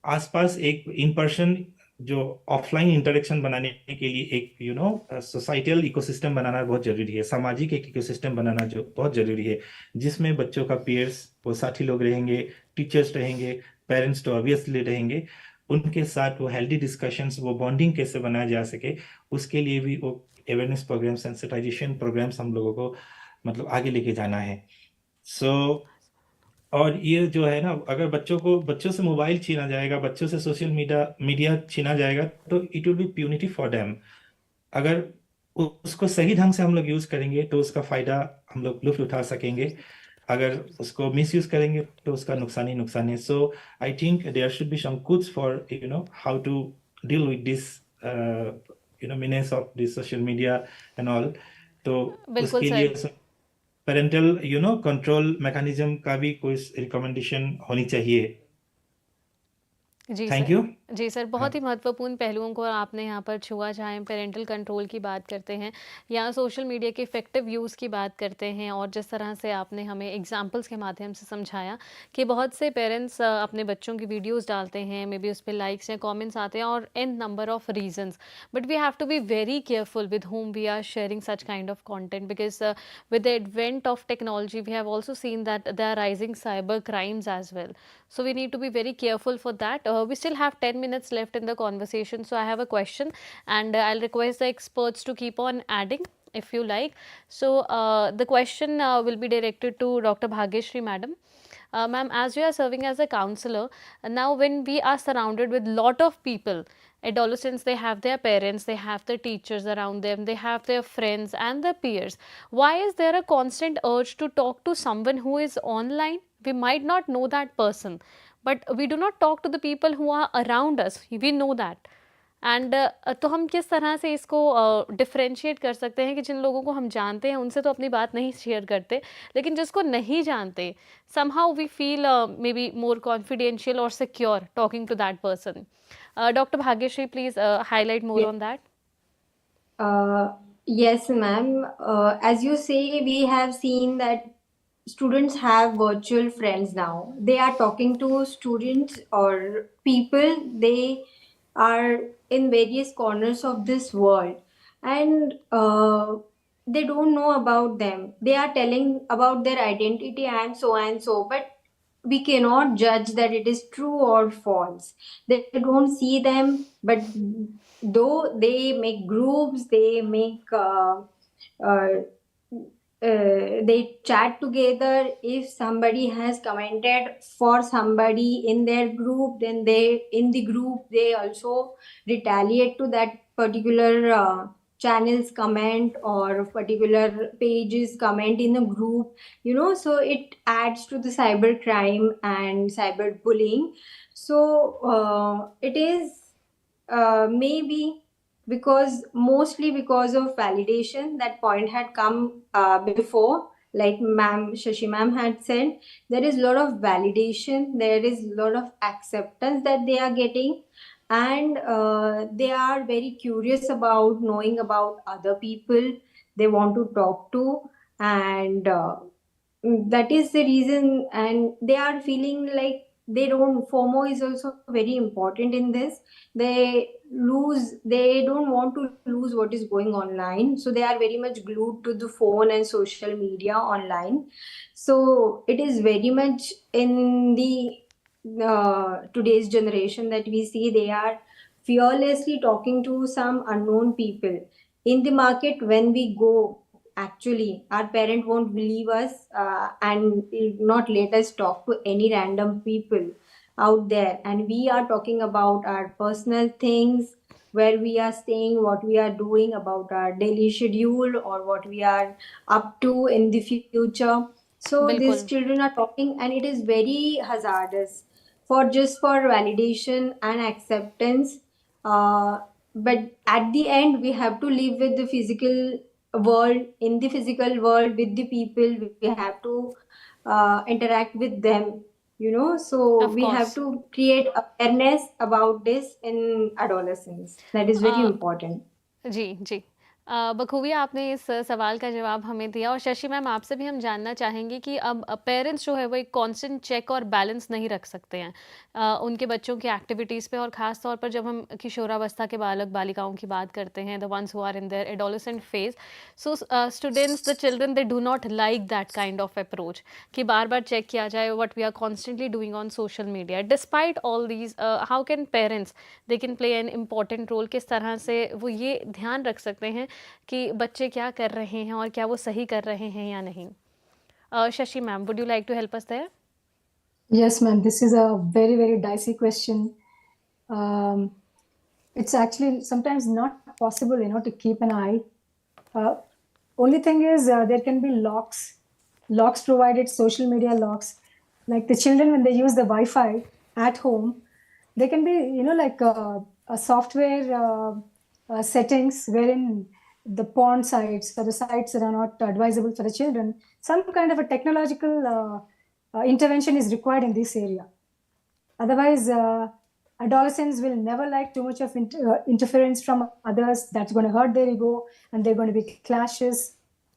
आसपास एक इन पर्सन जो ऑफलाइन इंटरेक्शन बनाने के लिए एक सोसाइटल इकोसिस्टम बनाना बहुत जरूरी है। सामाजिक एक इकोसिस्टम बनाना जो बहुत जरूरी है, जिसमें बच्चों का पीयर्स वो साथी लोग रहेंगे, टीचर्स रहेंगे, पेरेंट्स तो ऑब्वियसली रहेंगे, उनके साथ वो हेल्दी डिस्कशंस, वो बॉन्डिंग कैसे बनाया जा सके, उसके लिए भी वो अवेयरनेस प्रोग्राम, सेंसिटाइजेशन प्रोग्राम्स हम लोगों को मतलब आगे लेके जाना है। और ये जो है ना, अगर बच्चों से मोबाइल छीना जाएगा, बच्चों से सोशल मीडिया छीना जाएगा, तो it will be punitive for them. अगर उसको सही ढंग से हम लोग यूज करेंगे तो उसका फायदा हम लोग लुत्फ उठा सकेंगे, अगर उसको मिस यूज करेंगे तो उसका नुकसान ही नुकसान है। So I think there should be some codes for how to deal with this menace of this social media and all. तो बिल्कुल उसके सर। लिए पेरेंटल कंट्रोल मैकेनिज्म का भी कोई रिकमेंडेशन होनी चाहिए। जी थैंक सर। यू। जी सर, बहुत ही महत्वपूर्ण पहलुओं को आपने यहाँ पर छुआ, चाहे हम पेरेंटल कंट्रोल की बात करते हैं या सोशल मीडिया के इफ़ेक्टिव यूज़ की बात करते हैं, और जिस तरह से आपने हमें एग्जांपल्स के माध्यम से समझाया कि बहुत से पेरेंट्स अपने बच्चों की वीडियोस डालते हैं, मे बी उस पर लाइक्स या कमेंट्स आते हैं और an number of reasons, but we have to be very careful with whom we are sharing such kind of content, because with the advent of technology we have also seen that there are rising cyber crimes as well. So we need to be very careful for that. We still have 10 minutes left in the conversation, so I have a question, and I'll request the experts to keep on adding if you like. So the question will be directed to Dr. Bhagyashri madam. Ma'am, as you are serving as a counselor, now when we are surrounded with lot of people, adolescents, they have their parents, they have their teachers around them, they have their friends and their peers. Why is there a constant urge to talk to someone who is online? We might not know that person, but we do not talk to the people who are around us. We know that. And तो हम किस तरह से इसको differentiate कर सकते हैं कि जिन लोगों को हम जानते हैं उनसे तो अपनी बात नहीं शेयर करते, लेकिन जिसको नहीं जानते somehow we feel may be more confidential और secure talking to that person. Dr. Bhagyashri, please highlight more on that. Yes, ma'am. As you say, we have seen that students have virtual friends now. They are talking to students or people. They are in various corners of this world, and they don't know about them. They are telling about their identity and so, but we cannot judge that it is true or false. They don't see them, but though they make groups, they make they chat together. If somebody has commented for somebody in their group, then they in the group they also retaliate to that particular channel's comment or particular page's comment in a group, so it adds to the cyber crime and cyber bullying. So it is maybe mostly because of validation. That point had come before, like ma'am Shashi ma'am had said, there is a lot of validation, there is a lot of acceptance that they are getting, and they are very curious about knowing about other people they want to talk to, and that is the reason. And they are feeling like they don't FOMO is also very important in this. They don't want to lose what is going online, so they are very much glued to the phone and social media online. So it is very much in the today's generation that we see they are fearlessly talking to some unknown people in the market. When we go, actually our parent won't believe us and will not let us talk to any random people out there, and we are talking about our personal things, where we are staying, what we are doing, about our daily schedule, or what we are up to in the future. So these बिल्कुल children are talking, and it is very hazardous for validation and acceptance. But at the end, we have to live with the physical world. In the physical world, with the people, we have to interact with them. So of we have course. to create awareness about this in adolescents. That is very Uh, important. जी, जी। बखूबी आपने इस सवाल का जवाब हमें दिया और Shashi ma'am आपसे भी हम जानना चाहेंगे कि अब पेरेंट्स जो है वो एक कांस्टेंट चेक और बैलेंस नहीं रख सकते हैं उनके बच्चों की एक्टिविटीज़ पे और ख़ास तौर पर जब हम किशोरावस्था के बालक बालिकाओं की बात करते हैं the ones who are in their adolescent phase so students the children they do not like that kind of approach कि बार-बार चेक किया जाए what we are constantly doing on social media despite all these how can parents they can play an important role किस तरह से वो ये ध्यान रख सकते हैं कि बच्चे क्या कर रहे हैं और क्या वो सही कर रहे हैं या नहीं Shashi ma'am would you like to help us there Yes, ma'am. This is a very, very dicey question. It's actually sometimes not possible, to keep an eye. Only thing is, there can be locks provided, social media locks. Like the children, when they use the Wi-Fi at home, they can be, like a software settings wherein the porn sites or the sites that are not advisable for the children, some kind of a technological intervention is required in this area. Otherwise, adolescents will never like too much of interference from others. That's going to hurt their ego, and they're going to be clashes.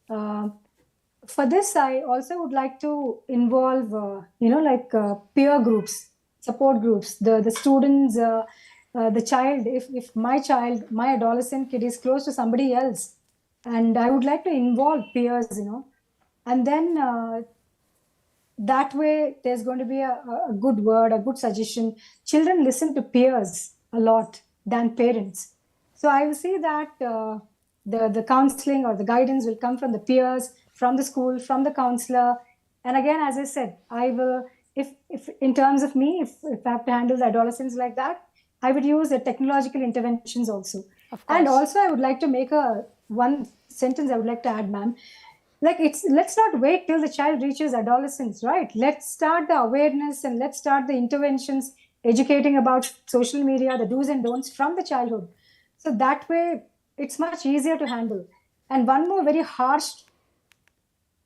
For this, I also would like to involve, peer groups, support groups, the students, the child. If my adolescent kid is close to somebody else, and I would like to involve peers, and then that way there's going to be a good word, a good suggestion. Children listen to peers a lot than parents. So I will see that the counseling or the guidance will come from the peers, from the school, from the counselor. And again, as I said, I will, if in terms of me, if I have to handle the adolescents like that, I would use the technological interventions also. of course And also I would like to make one sentence I would like to add, ma'am. Like, let's not wait till the child reaches adolescence, right? Let's start the awareness and let's start the interventions, educating about social media, the do's and don'ts from the childhood. So that way, it's much easier to handle. And one more very harsh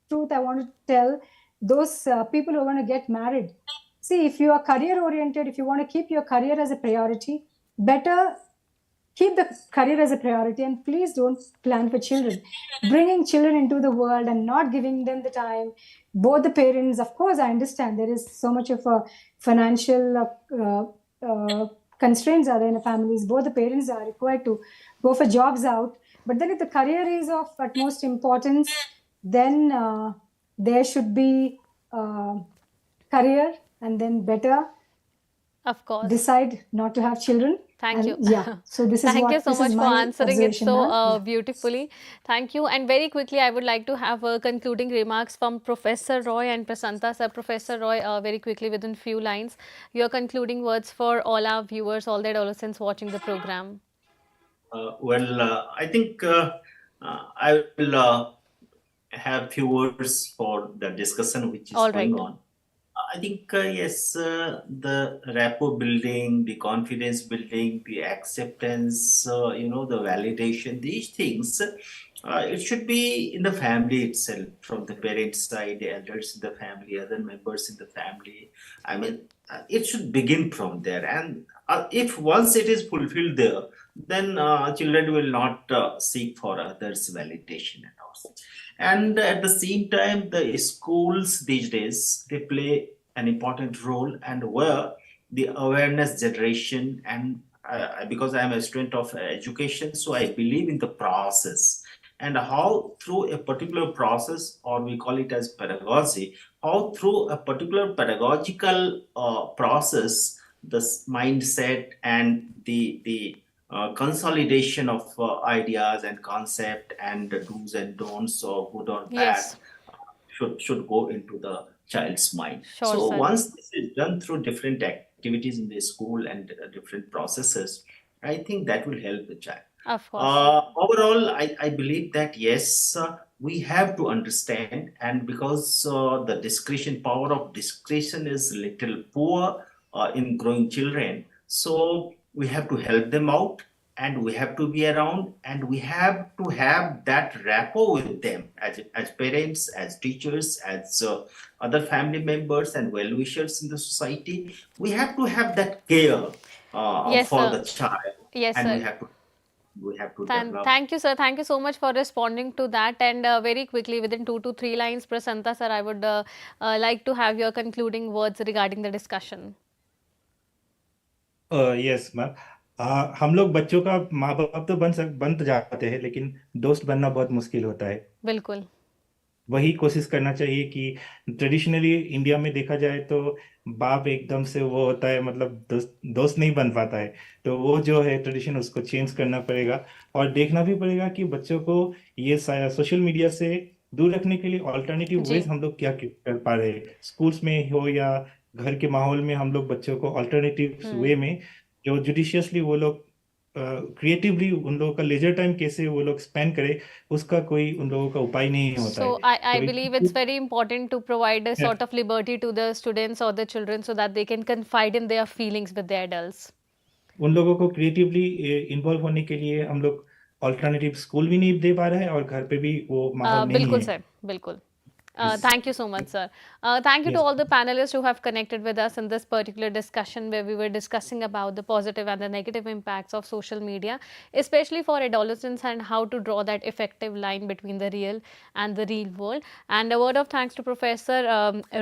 truth I want to tell those people who are going to get married. See, if you are career oriented, if you want to keep your career as a priority, better keep the career as a priority, and please don't plan for children. Bringing children into the world and not giving them the time, both the parents, of course, I understand there is so much of a financial constraints are there in the families. Both the parents are required to go for jobs out. But then if the career is of utmost importance, then there should be career and then better Of course. decide not to have children. Thank And you. yeah, so this is Thank what you so this much is for my answering it observation, so ma'am. Yeah. beautifully. Thank you. And very quickly, I would like to have concluding remarks from Professor Roy and Prasanta sir. Professor Roy, very quickly, within few lines, your concluding words for all our viewers, all the adolescents watching the program. I think I will have few words for the discussion which is All going right. on. I think yes, the rapport building, the confidence building, the acceptance, the validation, these things, it should be in the family itself, from the parents' side, the elders in the family, other members in the family. I mean, it should begin from there. And if once it is fulfilled there, then children will not seek for others' validation and all. And at the same time, the schools these days, they play an important role, and where the awareness generation, and because I am a student of education, so I believe in the process, and how through a particular process, or we call it as pedagogy, how through a particular pedagogical process, this mindset and the consolidation of ideas and concept and do's and don'ts, or good or bad, Yes. should go into the child's mind. Sure, So sir. once this is done through different activities in the school and different processes, I think that will help the child. Of course. Overall, I believe that yes, we have to understand, and because the discretion power of discretion is little poor in growing children, so we have to help them out, and we have to be around, and we have to have that rapport with them as parents, as teachers, as other family members and well-wishers in the society. We have to have that care Yes, for sir. the child, Yes, and sir. we have to develop. Thank you, sir. Thank you so much for responding to that. And very quickly, within 2 to 3 lines, Prasanta sir, I would like to have your concluding words regarding the discussion. Yes ma'am, हम लोग बच्चों का माँ बाप तो बन तो जाते हैं, लेकिन दोस्त बनना बहुत मुश्किल होता है। बिल्कुल। वही कोशिश करना चाहिए कि ट्रेडिशनली इंडिया में देखा जाए तो बाप एकदम से वो होता है, मतलब दोस्त नहीं बन पाता है। तो वो जो है ट्रेडिशन, उसको चेंज करना पड़ेगा, और देखना भी पड़ेगा कि बच्चों को ये सोशल मीडिया से दूर रखने के लिए ऑल्टरनेटिव जी। वेज हम लोग क्या कर पा रहे हैं, स्कूल्स में हो या घर के माहौल में हम लोग बच्चों को ऑल्टरनेटिव वे में, जो जुडिशियसली वो लोग क्रिएटिवली उन लोगों का लेजर टाइम कैसे वो लोग स्पेंड करे, उसका कोई उन लोगों का उपाय नहीं होता है। So I believe it's very important to provide a sort of liberty to the students or the children so that they can confide in their feelings with the adults. उन लोगों को क्रिएटिवली इन्वॉल्व होने के लिए हम लोग alternative school भी नहीं दे पा रहे हैं, और घर पे भी वो माहौल नहीं बिल्कुल है। सर, बिल्कुल। Thank you so much, sir. Thank you to Yes. all the panelists who have connected with us in this particular discussion, where we were discussing about the positive and the negative impacts of social media, especially for adolescents, and how to draw that effective line between the real and the real world. And a word of thanks to Professor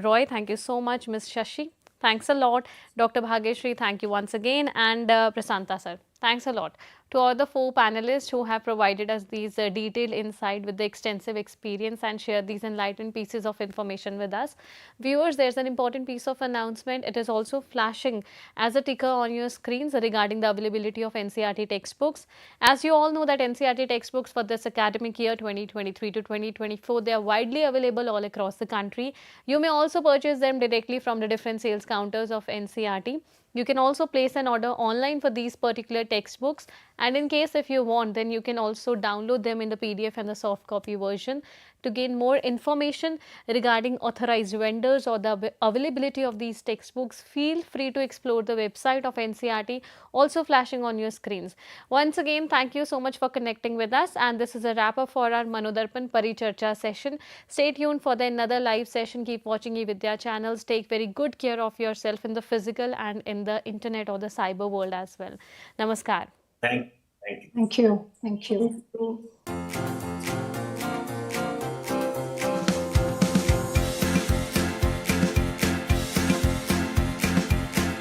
Roy. Thank you so much, Ms. Shashi. Thanks a lot. Dr. Bhageshri, thank you once again. And Prasanta sir, thanks a lot. To all the 4 panelists who have provided us these detailed insight with the extensive experience and shared these enlightened pieces of information with us. Viewers, there's an important piece of announcement. It is also flashing as a ticker on your screens regarding the availability of NCERT textbooks. As you all know that NCERT textbooks for this academic year 2023 to 2024, they are widely available all across the country. You may also purchase them directly from the different sales counters of NCERT. You can also place an order online for these particular textbooks, and in case if you want, then you can also download them in the PDF and the soft copy version. To gain more information regarding authorized vendors or the availability of these textbooks, feel free to explore the website of NCERT, also flashing on your screens. Once again, thank you so much for connecting with us, and this is a wrap up for our MANODARPAN Paricharcha session. Stay tuned for the another live session. Keep watching eVidya channels. Take very good care of yourself in the physical and in the internet or the cyber world as well. Namaskar. Thank you. Thank you. Thank you.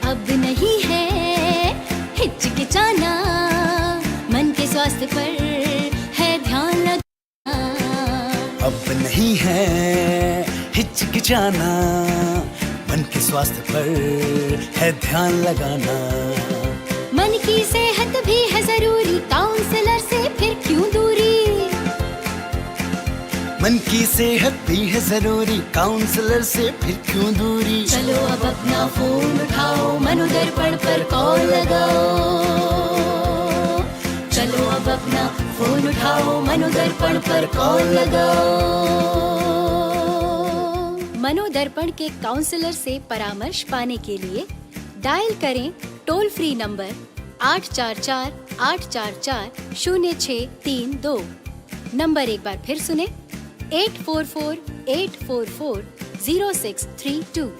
अब नहीं है हिचकिचाना, मन के स्वास्थ्य पर है ध्यान लगाना। अब नहीं है हिचकिचाना, मन के स्वास्थ्य पर है ध्यान लगाना। मन की सेहत भी है जरूरी, काउंसलर से फिर क्यों दूरी। मन की सेहत भी है जरूरी, काउंसलर से फिर क्यों दूरी। चलो अब अपना फोन उठाओ, मनोदर्पण पर कॉल लगाओ। चलो अब अपना फोन उठाओ, मनोदर्पण पर कॉल लगाओ। मनोदर्पण के काउंसलर से परामर्श पाने के लिए डायल करें टोल फ्री नंबर 844-844-0632। नंबर एक बार फिर सुने, 844-844-0632।